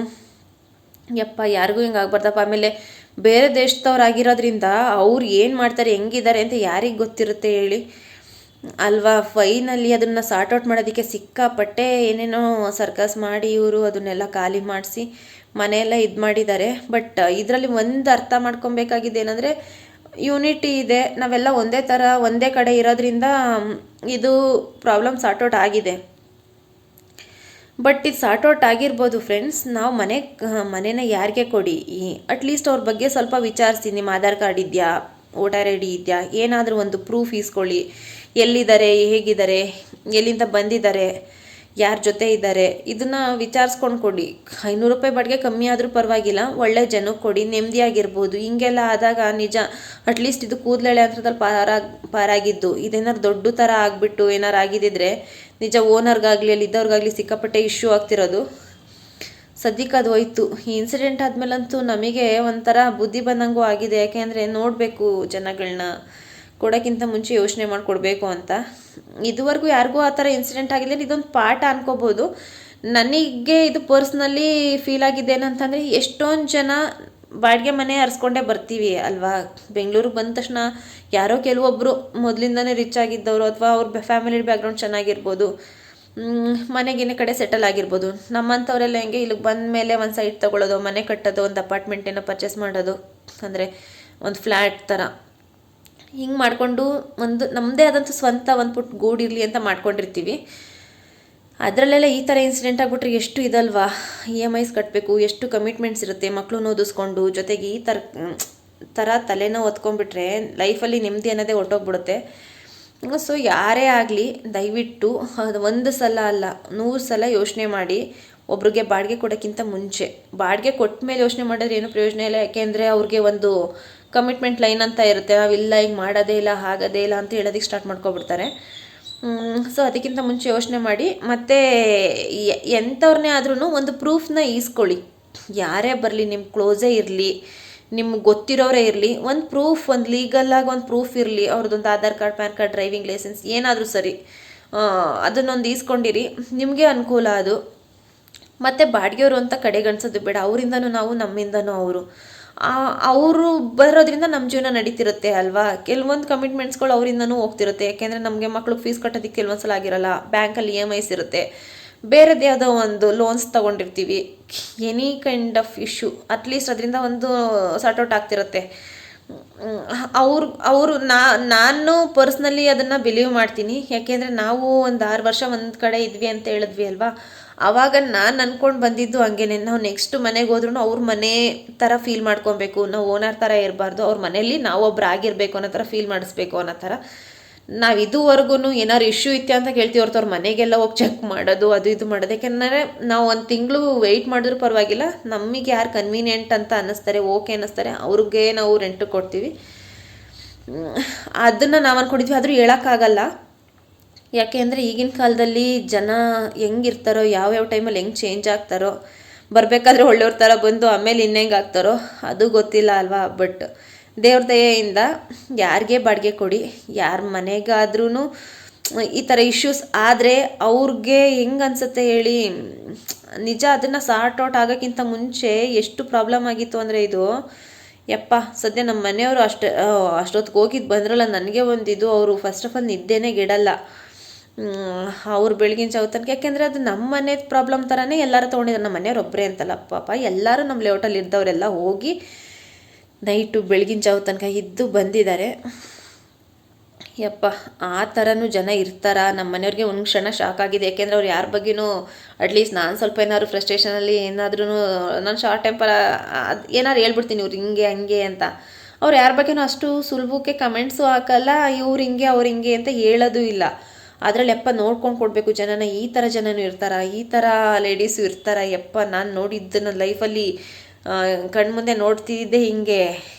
ಯಪ್ಪ ಯಾರಿಗೂ ಹಿಂಗೆ ಆಗ್ಬಾರ್ದಪ್ಪ. ಆಮೇಲೆ ಬೇರೆ ದೇಶದವ್ರಾಗಿರೋದ್ರಿಂದ ಅವ್ರು ಏನು ಮಾಡ್ತಾರೆ ಹೆಂಗಿದ್ದಾರೆ ಅಂತ ಯಾರಿಗೆ ಗೊತ್ತಿರುತ್ತೆ ಹೇಳಿ ಅಲ್ವಾ. ಫೈನಲಿ ಅದನ್ನು ಸಾರ್ಟ್ಔಟ್ ಮಾಡೋದಕ್ಕೆ ಸಿಕ್ಕಾಪಟ್ಟೆ ಏನೇನೋ ಸರ್ಕಸ್ ಮಾಡಿ ಇವರು ಅದನ್ನೆಲ್ಲ ಖಾಲಿ ಮಾಡಿಸಿ ಮನೆಯೆಲ್ಲ ಇದು ಮಾಡಿದ್ದಾರೆ. ಬಟ್ ಇದರಲ್ಲಿ ಒಂದು ಅರ್ಥ ಮಾಡ್ಕೊಬೇಕಾಗಿದೆ ಏನಂದರೆ ಯೂನಿಟಿ ಇದೆ, ನಾವೆಲ್ಲ ಒಂದೇ ಥರ ಒಂದೇ ಕಡೆ ಇರೋದ್ರಿಂದ ಇದು ಪ್ರಾಬ್ಲಮ್ ಸಾರ್ಟ್ಔಟ್ ಆಗಿದೆ. ಬಟ್ ಇದು ಸಾರ್ಟ್ಔಟ್ ಆಗಿರ್ಬೋದು ಫ್ರೆಂಡ್ಸ್. ನಾವು ಮನೇನ ಯಾರಿಗೆ ಕೊಡಿ, ಅಟ್ಲೀಸ್ಟ್ ಅವ್ರ ಬಗ್ಗೆ ಸ್ವಲ್ಪ ವಿಚಾರಿಸಿ. ನಿಮ್ಮ ಆಧಾರ್ ಕಾರ್ಡ್ ಇದೆಯಾ, ವೋಟರ್ ಐ ಡಿ ಇದೆಯಾ, ಏನಾದರೂ ಒಂದು ಪ್ರೂಫ್ ಇಸ್ಕೊಳ್ಳಿ. ಎಲ್ಲಿದ್ದಾರೆ, ಹೇಗಿದ್ದಾರೆ, ಎಲ್ಲಿಂದ ಬಂದಿದ್ದಾರೆ, ಯಾರ ಜೊತೆ ಇದ್ದಾರೆ, ಇದನ್ನು ವಿಚಾರಿಸ್ಕೊಂಡು ಕೊಡಿ. 500 ರೂಪಾಯಿ ಬಾಡಿಗೆ ಕಮ್ಮಿ ಆದರೂ ಪರವಾಗಿಲ್ಲ, ಒಳ್ಳೆ ಜನಕ್ಕೆ ಕೊಡಿ, ನೆಮ್ಮದಿಯಾಗಿರ್ಬೋದು. ಹಿಂಗೆಲ್ಲ ಆದಾಗ ನಿಜ ಅಟ್ಲೀಸ್ಟ್ ಇದು ಕೂದಲೆಳೆ ಅಂತರದಲ್ಲಿ ಪಾರಾಗಿದ್ದು ಇದೇನಾದ್ರು ದೊಡ್ಡ ಥರ ಆಗಿಬಿಟ್ಟು ಏನಾರು ಆಗಿದ್ದಿದ್ರೆ ನಿಜ ಓನರ್ಗಾಗಲಿ ಅಲ್ಲಿ ಇದ್ದವ್ರಿಗಾಗಲಿ ಸಿಕ್ಕಾಪಟ್ಟೆ ಇಶ್ಯೂ ಆಗ್ತಿರೋದು. ಸದ್ಯಕ್ಕೆ ಅದು ಹೋಯ್ತು. ಈ ಇನ್ಸಿಡೆಂಟ್ ಆದಮೇಲಂತೂ ನಮಗೆ ಒಂಥರ ಬುದ್ಧಿ ಬಂದಂಗೂ ಆಗಿದೆ. ಯಾಕೆಂದರೆ ನೋಡಬೇಕು ಜನಗಳನ್ನ, ಕೊಡೋಕ್ಕಿಂತ ಮುಂಚೆ ಯೋಚನೆ ಮಾಡಿಕೊಡ್ಬೇಕು ಅಂತ. ಇದುವರೆಗೂ ಯಾರಿಗೂ ಆ ಥರ ಇನ್ಸಿಡೆಂಟ್ ಆಗಿಲ್ಲ, ಇದೊಂದು ಪಾಠ ಅನ್ಕೋಬೋದು. ನನಗೆ ಇದು ಪರ್ಸ್ನಲಿ ಫೀಲ್ ಆಗಿದ್ದೇನಂತಂದರೆ ಎಷ್ಟೊಂದು ಜನ ಬಾಡಿಗೆ ಮನೆ ಹರಿಸ್ಕೊಂಡೇ ಬರ್ತೀವಿ ಅಲ್ವಾ. ಬೆಂಗಳೂರಿಗೆ ಬಂದ ತಕ್ಷಣ ಯಾರೋ ಕೆಲವೊಬ್ಬರು ಮೊದಲಿಂದನೇ ರಿಚ್ ಆಗಿದ್ದವರು ಅಥವಾ ಅವ್ರ ಫ್ಯಾಮಿಲಿ ಬ್ಯಾಕ್ಗ್ರೌಂಡ್ ಚೆನ್ನಾಗಿರ್ಬೋದು, ಮನೆಗಿನ ಕಡೆ ಸೆಟಲ್ ಆಗಿರ್ಬೋದು. ನಮ್ಮಂಥವರೆಲ್ಲ ಹೆಂಗೆ ಇಲ್ಲಿಗೆ ಬಂದ ಮೇಲೆ ಒಂದು ಸೈಟ್ ತೊಗೊಳ್ಳೋದು, ಮನೆ ಕಟ್ಟೋದು, ಒಂದು ಅಪಾರ್ಟ್ಮೆಂಟನ್ನು ಪರ್ಚೇಸ್ ಮಾಡೋದು, ಅಂದರೆ ಒಂದು ಫ್ಲ್ಯಾಟ್ ಥರ ಹಿಂಗೆ ಮಾಡಿಕೊಂಡು ಒಂದು ನಮ್ಮದೇ ಆದಂಥ ಸ್ವಂತ ಒಂದು ಪುಟ್ಟ ಗೂಡಿರಲಿ ಅಂತ ಮಾಡ್ಕೊಂಡಿರ್ತೀವಿ. ಅದರಲ್ಲೆಲ್ಲ ಈ ಥರ ಇನ್ಸಿಡೆಂಟ್ ಆಗಿಬಿಟ್ರೆ ಎಷ್ಟು ಇದಲ್ವಾ, EMIs ಕಟ್ಟಬೇಕು, ಎಷ್ಟು ಕಮಿಟ್ಮೆಂಟ್ಸ್ ಇರುತ್ತೆ, ಮಕ್ಕಳು ಓದಿಸ್ಕೊಂಡು ಜೊತೆಗೆ ಈ ಥರ ತಲೆನೋವು ಹೊತ್ಕೊಂಡ್ಬಿಟ್ರೆ ಲೈಫಲ್ಲಿ ನೆಮ್ಮದಿ ಅನ್ನೋದೇ ಹೊರ್ಟೋಗ್ಬಿಡುತ್ತೆ. ಸೊ ಯಾರೇ ಆಗಲಿ ದಯವಿಟ್ಟು ಅದು ಒಂದು ಸಲ ಅಲ್ಲ 100 ಸಲ ಯೋಚನೆ ಮಾಡಿ ಒಬ್ರಿಗೆ ಬಾಡಿಗೆ ಕೊಡೋಕ್ಕಿಂತ ಮುಂಚೆ. ಬಾಡಿಗೆ ಕೊಟ್ಟ ಮೇಲೆ ಯೋಚನೆ ಮಾಡಿದ್ರೆ ಏನು ಪ್ರಯೋಜನ ಇಲ್ಲ, ಯಾಕೆಂದರೆ ಅವ್ರಿಗೆ ಒಂದು ಕಮಿಟ್ಮೆಂಟ್ ಲೈನ್ ಅಂತ ಇರುತ್ತೆ, ನಾವಿಲ್ಲ ಹಿಂಗೆ ಮಾಡೋದೇ ಇಲ್ಲ ಆಗೋದೇ ಇಲ್ಲ ಅಂತ ಹೇಳೋದಕ್ಕೆ ಸ್ಟಾರ್ಟ್ ಮಾಡ್ಕೊಬಿಡ್ತಾರೆ. ಸೊ ಅದಕ್ಕಿಂತ ಮುಂಚೆ ಯೋಚನೆ ಮಾಡಿ, ಮತ್ತು ಎಂಥವ್ರನ್ನೇ ಆದ್ರೂ ಒಂದು ಪ್ರೂಫ್ನ ಈಸ್ಕೊಳ್ಳಿ. ಯಾರೇ ಬರಲಿ, ನಿಮ್ಮ ಕ್ಲೋಸೇ ಇರಲಿ, ನಿಮ್ಗೆ ಗೊತ್ತಿರೋರೇ ಇರಲಿ, ಒಂದು ಪ್ರೂಫ್, ಒಂದು ಲೀಗಲಾಗಿ ಒಂದು ಪ್ರೂಫ್ ಇರಲಿ. ಅವ್ರದ್ದೊಂದು Aadhaar card, pan card, driving license ಏನಾದರೂ ಸರಿ, ಅದನ್ನೊಂದು ಈಸ್ಕೊಂಡಿರಿ, ನಿಮಗೆ ಅನುಕೂಲ ಅದು. ಮತ್ತು ಬಾಡಿಗೆಯವರು ಅಂತ ಕಡೆಗಣಿಸೋದು ಬೇಡ. ಅವರಿಂದನೂ ನಾವು, ನಮ್ಮಿಂದನೂ ಅವರು ಬರೋದ್ರಿಂದ ನಮ್ಮ ಜೀವನ ನಡೀತಿರುತ್ತೆ ಅಲ್ವಾ. ಕೆಲವೊಂದು ಕಮಿಟ್ಮೆಂಟ್ಸ್ಗಳು ಅವರಿಂದನೂ ಹೋಗ್ತಿರುತ್ತೆ, ಯಾಕೆಂದರೆ ನಮಗೆ ಮಕ್ಳಿಗೆ ಫೀಸ್ ಕಟ್ಟೋದಕ್ಕೆ ಕೆಲವೊಂದು ಸಲ ಆಗಿರಲ್ಲ, ಬ್ಯಾಂಕಲ್ಲಿ EMIs ಇರುತ್ತೆ, ಬೇರೆದೇ ಯಾವುದೋ ಒಂದು ಲೋನ್ಸ್ ತೊಗೊಂಡಿರ್ತೀವಿ, any kind of issue at least ಅದರಿಂದ ಒಂದು ಸಾರ್ಟ್ಔಟ್ ಆಗ್ತಿರುತ್ತೆ. ನಾನು ಪರ್ಸ್ನಲಿ ಅದನ್ನು ಬಿಲೀವ್ ಮಾಡ್ತೀನಿ. ಯಾಕೆಂದರೆ ನಾವು ಒಂದು 6 ವರ್ಷ ಒಂದು ಕಡೆ ಇದ್ವಿ ಅಂತ ಹೇಳಿದ್ವಿ ಅಲ್ವಾ. ಆವಾಗ ನಾನು ಅಂದ್ಕೊಂಡು ಬಂದಿದ್ದು ಹಂಗೇನೆ, ನಾವು ನೆಕ್ಸ್ಟ್ ಮನೆಗೆ ಹೋದ್ರೂ ಅವ್ರ ಮನೆ ಥರ ಫೀಲ್ ಮಾಡ್ಕೊಬೇಕು, ನಾವು ಓನರ್ ಥರ ಇರಬಾರ್ದು, ಅವ್ರ ಮನೇಲಿ ನಾವೊಬ್ರು ಆಗಿರಬೇಕು ಅನ್ನೋ ಥರ ಫೀಲ್ ಮಾಡಿಸ್ಬೇಕು ಅನ್ನೋ ಥರ. ನಾವು ಇದುವರೆಗೂ ಏನಾದ್ರು ಇಶ್ಯೂ ಇತ್ತು ಅಂತ ಕೇಳ್ತೀವಿ ಹೊರತು ಅವ್ರ ಮನೆಗೆಲ್ಲ ಹೋಗಿ ಚೆಕ್ ಮಾಡೋದು ಅದು ಇದು ಮಾಡೋದು. ಯಾಕೆಂದರೆ ನಾವು ಒಂದು ತಿಂಗಳು ವೆಯ್ಟ್ ಮಾಡಿದ್ರೂ ಪರವಾಗಿಲ್ಲ, ನಮಗೆ ಯಾರು ಕನ್ವೀನಿಯೆಂಟ್ ಅಂತ ಅನ್ನಿಸ್ತಾರೆ, ಓಕೆ ಅನ್ನಿಸ್ತಾರೆ, ಅವ್ರಿಗೆ ನಾವು ರೆಂಟ್ ಕೊಡ್ತೀವಿ. ಅದನ್ನು ನಾವು ಅಂದ್ಕೊಂಡಿದ್ವಿ, ಆದರೂ ಹೇಳೋಕ್ಕಾಗಲ್ಲ. ಯಾಕೆ ಅಂದರೆ ಈಗಿನ ಕಾಲದಲ್ಲಿ ಜನ ಹೆಂಗಿರ್ತಾರೋ, ಯಾವ್ಯಾವ ಟೈಮಲ್ಲಿ ಹೆಂಗೆ ಚೇಂಜ್ ಆಗ್ತಾರೋ, ಬರಬೇಕಾದ್ರೆ ಒಳ್ಳೆಯವ್ರ ಥರ ಬಂದು ಆಮೇಲೆ ಇನ್ನೆಂಗೆ ಆಗ್ತಾರೋ ಅದು ಗೊತ್ತಿಲ್ಲ ಅಲ್ವಾ. ಬಟ್ ದೇವ್ರ ದಯೆಯಿಂದ ಯಾರಿಗೆ ಬಾಡಿಗೆ ಕೊಡಿ, ಯಾರ ಮನೆಗಾದ್ರೂ ಈ ಥರ ಇಶ್ಯೂಸ್ ಆದರೆ ಅವ್ರಿಗೆ ಹೆಂಗೆ ಅನಿಸುತ್ತೆ ಹೇಳಿ. ನಿಜ ಅದನ್ನು ಸಾರ್ಟ್ ಔಟ್ ಆಗೋಕ್ಕಿಂತ ಮುಂಚೆ ಎಷ್ಟು ಪ್ರಾಬ್ಲಮ್ ಆಗಿತ್ತು ಅಂದರೆ ಇದು ಯಪ್ಪ. ಸದ್ಯ ನಮ್ಮ ಮನೆಯವರು ಅಷ್ಟೊತ್ತಿಗೆ ಹೋಗಿದ್ದು ಬಂದ್ರಲ್ಲ, ನನಗೆ ಒಂದಿದು, ಅವರು ಫಸ್ಟ್ ಆಫ್ ಆಲ್ ನಿದ್ದೆನೇ ಗೆಡಲ್ಲ ಅವ್ರು ಬೆಳಗಿನ ಜಾವ ತನಕ. ಯಾಕೆಂದರೆ ಅದು ನಮ್ಮ ಮನೆ ಪ್ರಾಬ್ಲಮ್ ಥರನೇ ಎಲ್ಲರೂ ತೊಗೊಂಡಿದ್ದಾರೆ. ನಮ್ಮ ಮನೆಯವ್ರು ಒಬ್ಬರೇ ಅಂತಲ್ಲ ಪಾಪ, ಎಲ್ಲರೂ ನಮ್ಮ ಲೇಔಟಲ್ಲಿ ಇದ್ದವರೆಲ್ಲ ಹೋಗಿ ನೈಟು ಬೆಳಗಿನ ಜಾವ ತನಕ ಇದ್ದು ಬಂದಿದ್ದಾರೆ. ಯಪ್ಪ, ಆ ಥರನೂ ಜನ ಇರ್ತಾರ. ನಮ್ಮ ಮನೆಯವ್ರಿಗೆ ಒಂದು ಕ್ಷಣ ಶಾಕ್ ಆಗಿದೆ. ಯಾಕೆಂದರೆ ಅವ್ರು ಯಾರ ಬಗ್ಗೆನೂ ಅಟ್ಲೀಸ್ಟ್ ನಾನು ಸ್ವಲ್ಪ ಏನಾದ್ರು ಫ್ರಸ್ಟ್ರೇಷನಲ್ಲಿ ಏನಾದ್ರೂ ನಾನು ಶಾರ್ಟ್ ಟೆಂಪರ್ ಏನಾದ್ರು ಹೇಳ್ಬಿಡ್ತೀನಿ ಇವ್ರು ಹಿಂಗೆ ಹಂಗೆ ಅಂತ. ಅವ್ರು ಯಾರ ಬಗ್ಗೆನೂ ಅಷ್ಟು ಸುಲಭಕ್ಕೆ ಕಮೆಂಟ್ಸು ಹಾಕಲ್ಲ, ಇವ್ರು ಹಿಂಗೆ ಅವ್ರು ಹಿಂಗೆ ಅಂತ ಹೇಳೋದು ಇಲ್ಲ. ಅದರಲ್ಲಿ ಯಪ್ಪ ನೋಡ್ಕೊಂಡು ಕೊಡಬೇಕು ಜನನ. ಈ ಥರ ಜನನೂ ಇರ್ತಾರ, ಈ ಥರ ಲೇಡೀಸು ಇರ್ತಾರ. ಯಪ್ಪ, ನಾನು ನೋಡಿದ್ದು ನನ್ನ ಲೈಫಲ್ಲಿ ಕಣ್ಮುಂದೆ ನೋಡ್ತಿದ್ದೆ ಹಿಂಗೆ,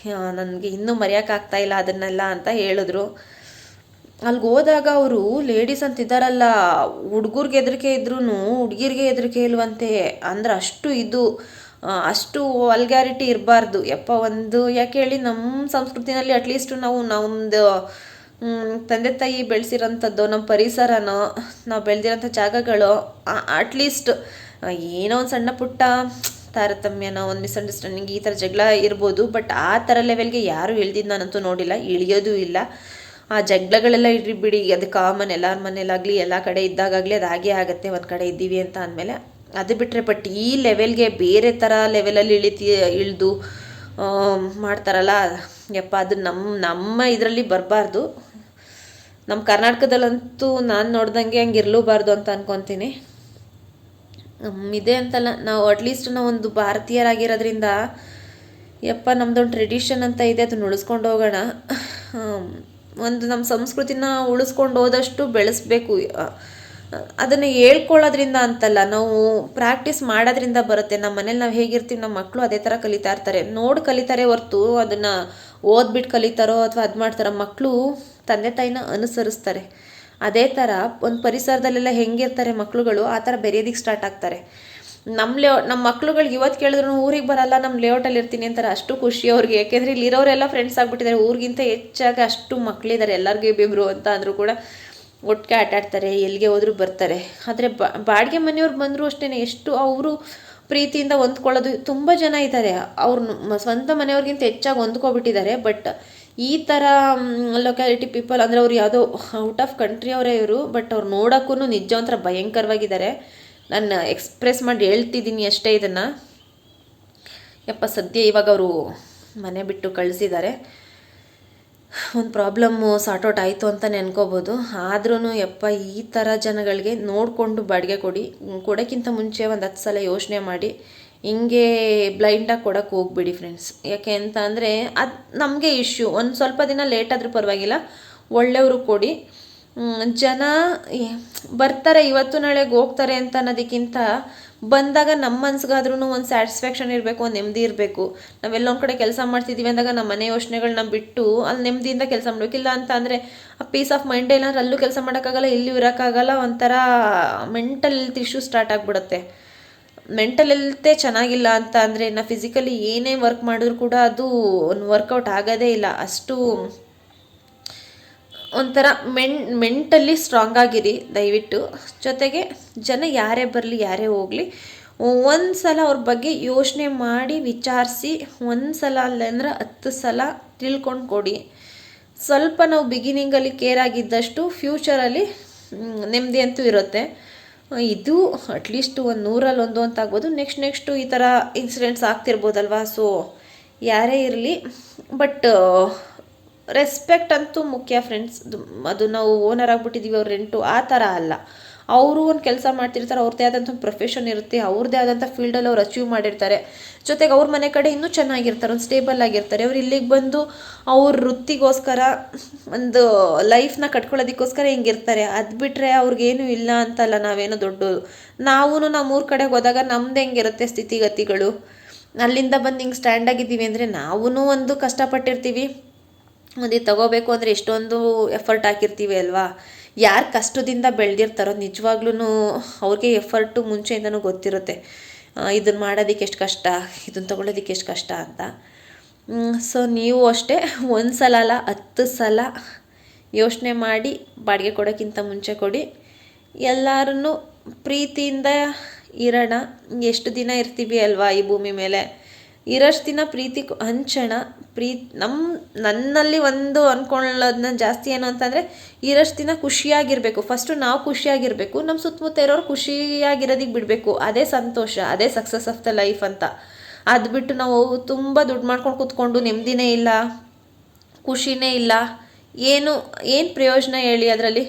ನನಗೆ ಇನ್ನೂ ಮರೆಯೋಕ್ಕಾಗ್ತಾಯಿಲ್ಲ ಅದನ್ನೆಲ್ಲ ಅಂತ ಹೇಳಿದ್ರು. ಅಲ್ಲಿಗೆ ಹೋದಾಗ ಅವರು ಲೇಡೀಸ್ ಅಂತಿದ್ದಾರಲ್ಲ, ಹುಡುಗರಿಗೆ ಹೆದರಿಕೆ ಇದ್ರೂ ಹುಡುಗಿರಿಗೆ ಹೆದರಿಕೆ ಇಲ್ವಂತೆ. ಅಂದ್ರೆ ಅಷ್ಟು ವಲ್ಗ್ಯಾರಿಟಿ ಇರಬಾರ್ದು ಯಪ್ಪ. ಯಾಕೆ ಹೇಳಿ, ನಮ್ಮ ಸಂಸ್ಕೃತಿನಲ್ಲಿ ಅಟ್ಲೀಸ್ಟ್ ನಾವು ನಮ್ಮದು ತಂದೆ ತಾಯಿ ಬೆಳೆಸಿರೋಂಥದ್ದು, ನಮ್ಮ ಪರಿಸರನೋ, ನಾವು ಬೆಳೆದಿರೋಂಥ ಜಾಗಗಳು, ಅಟ್ಲೀಸ್ಟ್ ಏನೋ ಒಂದು ಸಣ್ಣ ಪುಟ್ಟ ತಾರತಮ್ಯನೋ, ಒಂದು ಮಿಸ್ಅಂಡರ್ಸ್ಟ್ಯಾಂಡಿಂಗ್, ಈ ಥರ ಜಗಳ ಇರ್ಬೋದು. ಬಟ್ ಆ ಥರ ಲೆವೆಲ್ಗೆ ಯಾರೂ ಇಳ್ದಿದ್ದು ನಾನಂತೂ ನೋಡಿಲ್ಲ, ಇಳಿಯೋದು ಇಲ್ಲ. ಆ ಜಗಳಗಳೆಲ್ಲ ಇಡ್ರಿ ಬಿಡಿ, ಅದು ಕಾಮನ್, ಎಲ್ಲರ ಮನೇಲಾಗಲಿ ಎಲ್ಲ ಕಡೆ ಇದ್ದಾಗಲಿ ಅದು ಹಾಗೇ ಆಗುತ್ತೆ ಒಂದು ಕಡೆ ಇದ್ದೀವಿ ಅಂತ ಅಂದಮೇಲೆ. ಅದು ಬಿಟ್ಟರೆ ಬಟ್ ಈ ಲೆವೆಲ್ಗೆ ಬೇರೆ ಥರ ಲೆವೆಲಲ್ಲಿ ಇಳಿದು ಮಾಡ್ತಾರಲ್ಲ ಯಪ್ಪ, ಅದು ನಮ್ಮ ಇದರಲ್ಲಿ ಬರಬಾರ್ದು. ನಮ್ಮ ಕರ್ನಾಟಕದಲ್ಲಂತೂ ನಾನು ನೋಡ್ದಂಗೆ ಹಂಗೆ ಇರಲೂಬಾರ್ದು ಅಂತ ಅನ್ಕೊತೀನಿ. ಇದೆ ಅಂತಲ್ಲ, ನಾವು ಅಟ್ಲೀಸ್ಟ್ ನಾವು ಒಂದು ಭಾರತೀಯರಾಗಿರೋದ್ರಿಂದ ಯಪ್ಪ ನಮ್ಮದೊಂದು ಟ್ರೆಡಿಷನ್ ಅಂತ ಇದೆ, ಅದನ್ನ ಉಳಿಸ್ಕೊಂಡು ಹೋಗೋಣ. ಒಂದು ನಮ್ಮ ಸಂಸ್ಕೃತಿನ ಉಳಿಸ್ಕೊಂಡು ಹೋದಷ್ಟು ಬೆಳೆಸ್ಬೇಕು. ಅದನ್ನು ಹೇಳ್ಕೊಳ್ಳೋದ್ರಿಂದ ಅಂತಲ್ಲ, ನಾವು ಪ್ರಾಕ್ಟೀಸ್ ಮಾಡೋದ್ರಿಂದ ಬರುತ್ತೆ. ನಮ್ಮ ಮನೇಲಿ ನಾವು ಹೇಗಿರ್ತೀವಿ, ನಮ್ಮ ಮಕ್ಕಳು ಅದೇ ಥರ ಕಲಿತಾ ಇರ್ತಾರೆ, ನೋಡಿ ಕಲಿತಾರೆ ಹೊರ್ತು ಅದನ್ನು ಓದ್ಬಿಟ್ಟು ಕಲಿತಾರೋ ಅಥವಾ ಅದು ಮಾಡ್ತಾರೋ. ಮಕ್ಕಳು ತಂದೆ ತಾಯಿನ ಅನುಸರಿಸ್ತಾರೆ. ಅದೇ ಥರ ಒಂದು ಪರಿಸರದಲ್ಲೆಲ್ಲ ಹೆಂಗಿರ್ತಾರೆ ಮಕ್ಕಳುಗಳು, ಆ ಥರ ಬೆರೆಯೋದಕ್ಕೆ ಸ್ಟಾರ್ಟ್ ಆಗ್ತಾರೆ. ನಮ್ಮ ಮಕ್ಳುಗಳಿಗೆ ಇವತ್ತು ಕೇಳಿದ್ರು ಊರಿಗೆ ಬರಲ್ಲ, ನಮ್ಮ ಲೇಔಟಲ್ಲಿ ಇರ್ತೀನಿ ಅಂತಾರೆ. ಅಷ್ಟು ಖುಷಿ ಅವ್ರಿಗೆ, ಯಾಕೆಂದರೆ ಇಲ್ಲಿರೋರೆಲ್ಲ ಫ್ರೆಂಡ್ಸ್ ಆಗಿಬಿಟ್ಟಿದ್ದಾರೆ. ಊರಿಗಿಂತ ಹೆಚ್ಚಾಗಿ ಅಷ್ಟು ಮಕ್ಕಳಿದ್ದಾರೆ, ಎಲ್ಲರಿಗೂ ಇಬ್ಬಿಬ್ರು ಅಂತ ಅಂದರೂ ಕೂಡ ಒಟ್ಟಿಗೆ ಆಟಾಡ್ತಾರೆ, ಎಲ್ಲಿಗೆ ಹೋದರೂ ಬರ್ತಾರೆ. ಆದರೆ ಬಾಡಿಗೆ ಮನೆಯವ್ರು ಬಂದರೂ ಅಷ್ಟೇ ಎಷ್ಟು ಅವರು ಪ್ರೀತಿಯಿಂದ ಹೊಂದ್ಕೊಳ್ಳೋದು. ತುಂಬ ಜನ ಇದ್ದಾರೆ ಅವ್ರ ಸ್ವಂತ ಮನೆಯವ್ರಿಗಿಂತ ಹೆಚ್ಚಾಗಿ ಹೊಂದ್ಕೊಬಿಟ್ಟಿದ್ದಾರೆ. ಬಟ್ ಈ ಥರ ಲೊಕ್ಯಾಲಿಟಿ ಪೀಪಲ್ ಅಂದರೆ ಅವ್ರು ಯಾವುದೋ ಔಟ್ ಆಫ್ ಕಂಟ್ರಿ ಅವರೇ ಇವರು, ಬಟ್ ಅವ್ರು ನೋಡೋಕ್ಕೂ ನಿಜ ಒಂಥರ ಭಯಂಕರವಾಗಿದ್ದಾರೆ. ನಾನು ಎಕ್ಸ್ಪ್ರೆಸ್ ಮಾಡಿ ಹೇಳ್ತಿದ್ದೀನಿ ಅಷ್ಟೇ ಇದನ್ನು. ಸದ್ಯ ಇವಾಗ ಅವರು ಮನೆ ಬಿಟ್ಟು ಕಳಿಸಿದ್ದಾರೆ. ಒಂದು ಪ್ರಾಬ್ಲಮ್ಮು ಸಾರ್ಟ್ಔಟ್ ಆಯಿತು ಅಂತ ನೆನ್ಕೋಬೋದು. ಆದ್ರೂ ಈ ಥರ ಜನಗಳಿಗೆ ನೋಡಿಕೊಂಡು ಬಾಡಿಗೆ ಕೊಡೋಕ್ಕಿಂತ ಮುಂಚೆ ಒಂದು 10 ಸಲ ಯೋಚನೆ ಮಾಡಿ ಹಿಂಗೆ ಬ್ಲೈಂಡಾಗಿ ಕೊಡೋಕ್ಕೆ ಹೋಗ್ಬಿಡಿ ಫ್ರೆಂಡ್ಸ್. ಯಾಕೆ ಅಂತ ಅಂದರೆ ಅದು ನಮಗೆ ಇಶ್ಯೂ. ಒಂದು ಸ್ವಲ್ಪ ದಿನ ಲೇಟ್ ಆದರೂ ಪರವಾಗಿಲ್ಲ, ಒಳ್ಳೆಯವರು ಕೊಡಿ. ಜನ ಬರ್ತಾರೆ ಇವತ್ತು ನಾಳೆಗೆ ಹೋಗ್ತಾರೆ ಅಂತ ಅನ್ನೋದಕ್ಕಿಂತ ಬಂದಾಗ ನಮ್ಮ ಮನ್ಸಿಗಾದ್ರೂ ಒಂದು ಸ್ಯಾಟಿಸ್ಫ್ಯಾಕ್ಷನ್ ಇರಬೇಕು, ಒಂದು ನೆಮ್ಮದಿ ಇರಬೇಕು. ನಾವೆಲ್ಲ ಒಂದು ಕಡೆ ಕೆಲಸ ಮಾಡ್ತಿದ್ದೀವಿ ಅಂದಾಗ ನಮ್ಮ ಮನೆ ಯೋಚನೆಗಳನ್ನ ಬಿಟ್ಟು ಅಲ್ಲಿ ನೆಮ್ಮದಿಯಿಂದ ಕೆಲಸ ಮಾಡಬೇಕಿಲ್ಲ ಅಂತ ಅಂದರೆ ಆ ಪೀಸ್ ಆಫ್ ಮೈಂಡ್ ಇಲ್ಲ ಅಂದರೆ ಅಲ್ಲೂ ಕೆಲಸ ಮಾಡೋಕ್ಕಾಗಲ್ಲ, ಇಲ್ಲೂ ಇರೋಕ್ಕಾಗಲ್ಲ. ಒಂಥರ ಮೆಂಟಲ್ ಹೆಲ್ತ್ ಇಶ್ಯೂ ಸ್ಟಾರ್ಟ್ ಆಗಿಬಿಡುತ್ತೆ. ಮೆಂಟಲ್ ಹೆಲ್ತೇ ಚೆನ್ನಾಗಿಲ್ಲ ಅಂತ ಅಂದರೆ ಇನ್ನು ಫಿಸಿಕಲಿ ಏನೇ ವರ್ಕ್ ಮಾಡಿದ್ರು ಕೂಡ ಅದು ಒಂದು ವರ್ಕೌಟ್ ಆಗೋದೇ ಇಲ್ಲ. ಅಷ್ಟು ಒಂಥರ ಮೆಂಟಲಿ ಸ್ಟ್ರಾಂಗ್ ಆಗಿರಿ ದಯವಿಟ್ಟು. ಜೊತೆಗೆ ಜನ ಯಾರೇ ಬರಲಿ ಯಾರೇ ಹೋಗಲಿ ಒಂದು ಸಲ ಅವ್ರ ಬಗ್ಗೆ ಯೋಚನೆ ಮಾಡಿ ವಿಚಾರಿಸಿ, ಒಂದು ಸಲ ಅಲ್ಲಂದ್ರೆ 10 ಸಲ ತಿಳ್ಕೊಂಡು ಕೊಡಿ. ಸ್ವಲ್ಪ ನಾವು ಬಿಗಿನಿಂಗಲ್ಲಿ ಕೇರ್ ಆಗಿದ್ದಷ್ಟು ಫ್ಯೂಚರಲ್ಲಿ ನೆಮ್ಮದಿ ಅಂತೂ ಇರುತ್ತೆ. ಇದು ಅಟ್ಲೀಸ್ಟ್ ಒಂದು 100ರಲ್ಲಿ 1 ಅಂತ ಆಗ್ಬೋದು. ನೆಕ್ಸ್ಟು ಈ ಥರ ಇನ್ಸಿಡೆಂಟ್ಸ್ ಆಗ್ತಿರ್ಬೋದಲ್ವಾ. ಸೊ ಯಾರೇ ಇರಲಿ, ಬಟ್ ರೆಸ್ಪೆಕ್ಟ್ ಅಂತೂ ಮುಖ್ಯ ಫ್ರೆಂಡ್ಸ್. ಅದು ನಾವು ಓನರ್ ಆಗಿಬಿಟ್ಟಿದ್ದೀವಿ, ಅವ್ರು ರೆಂಟು ಆ ಥರ ಅಲ್ಲ. ಅವರು ಒಂದು ಕೆಲಸ ಮಾಡ್ತಿರ್ತಾರೆ, ಅವ್ರದ್ದೇ ಆದಂಥ ಒಂದು ಪ್ರೊಫೆಷನ್ ಇರುತ್ತೆ, ಅವ್ರದ್ದೇ ಆದಂಥ ಫೀಲ್ಡಲ್ಲಿ ಅವ್ರು ಅಚೀವ್ ಮಾಡಿರ್ತಾರೆ. ಜೊತೆಗೆ ಅವ್ರ ಮನೆ ಕಡೆ ಇನ್ನೂ ಚೆನ್ನಾಗಿರ್ತಾರೆ, ಒಂದು ಸ್ಟೇಬಲ್ ಆಗಿರ್ತಾರೆ. ಅವ್ರು ಇಲ್ಲಿಗೆ ಬಂದು ಅವ್ರ ವೃತ್ತಿಗೋಸ್ಕರ ಒಂದು ಲೈಫ್ನ ಕಟ್ಕೊಳ್ಳೋದಕ್ಕೋಸ್ಕರ ಹಿಂಗಿರ್ತಾರೆ. ಅದು ಬಿಟ್ಟರೆ ಅವ್ರಿಗೇನು ಇಲ್ಲ ಅಂತಲ್ಲ, ನಾವೇನೋ ದೊಡ್ಡದು. ನಾವು 3 ಕಡೆಗೆ ಹೋದಾಗ ನಮ್ದು ಹೆಂಗಿರುತ್ತೆ ಸ್ಥಿತಿಗತಿಗಳು, ಅಲ್ಲಿಂದ ಬಂದು ಹಿಂಗೆ ಸ್ಟ್ಯಾಂಡ್ ಆಗಿದ್ದೀವಿ ಅಂದರೆ ನಾವೂ ಒಂದು ಕಷ್ಟಪಟ್ಟಿರ್ತೀವಿ. ಒಂದು ತಗೋಬೇಕು ಅಂದರೆ ಎಷ್ಟೊಂದು ಎಫರ್ಟ್ ಹಾಕಿರ್ತೀವಿ ಅಲ್ವಾ. ಯಾರು ಕಷ್ಟದಿಂದ ಬೆಳೆದಿರ್ತಾರೋ ನಿಜವಾಗ್ಲೂ ಅವ್ರಿಗೆ ಎಫರ್ಟು ಮುಂಚೆಯಿಂದನೂ ಗೊತ್ತಿರುತ್ತೆ. ಇದನ್ನು ಮಾಡೋದಕ್ಕೆ ಎಷ್ಟು ಕಷ್ಟ, ಇದನ್ನು ತೊಗೊಳೋದಕ್ಕೆ ಎಷ್ಟು ಕಷ್ಟ ಅಂತ. ಸೊ ನೀವು ಅಷ್ಟೇ 1 ಸಲ ಅಲ್ಲ 10 ಸಲ ಯೋಚನೆ ಮಾಡಿ ಬಾಡಿಗೆ ಕೊಡೋಕ್ಕಿಂತ ಮುಂಚೆ ಕೊಡಿ. ಎಲ್ಲರೂ ಪ್ರೀತಿಯಿಂದ ಇರೋಣ. ಎಷ್ಟು ದಿನ ಇರ್ತೀವಿ ಅಲ್ವಾ ಈ ಭೂಮಿ ಮೇಲೆ, ಇರೋಷ್ಟು ದಿನ ಪ್ರೀತಿ ಹಂಚೋಣ. ನನ್ನಲ್ಲಿ ಒಂದು ಅಂದ್ಕೊಳ್ಳೋದನ್ನ ಜಾಸ್ತಿ ಏನು ಅಂತಂದರೆ ಇರೋಷ್ಟು ದಿನ ಖುಷಿಯಾಗಿರಬೇಕು. ಫಸ್ಟು ನಾವು ಖುಷಿಯಾಗಿರಬೇಕು, ನಮ್ಮ ಸುತ್ತಮುತ್ತ ಇರೋರು ಖುಷಿಯಾಗಿರೋದಕ್ಕೆ ಬಿಡಬೇಕು. ಅದೇ ಸಂತೋಷ, ಅದೇ ಸಕ್ಸಸ್ ಆಫ್ ದ ಲೈಫ್ ಅಂತ. ಅದು ಬಿಟ್ಟು ನಾವು ತುಂಬ ದುಡ್ಡು ಮಾಡ್ಕೊಂಡು ಕೂತ್ಕೊಂಡು ನೆಮ್ಮದಿನೇ ಇಲ್ಲ, ಖುಷಿನೇ ಇಲ್ಲ, ಏನು ಪ್ರಯೋಜನ ಹೇಳಿ ಅದರಲ್ಲಿ.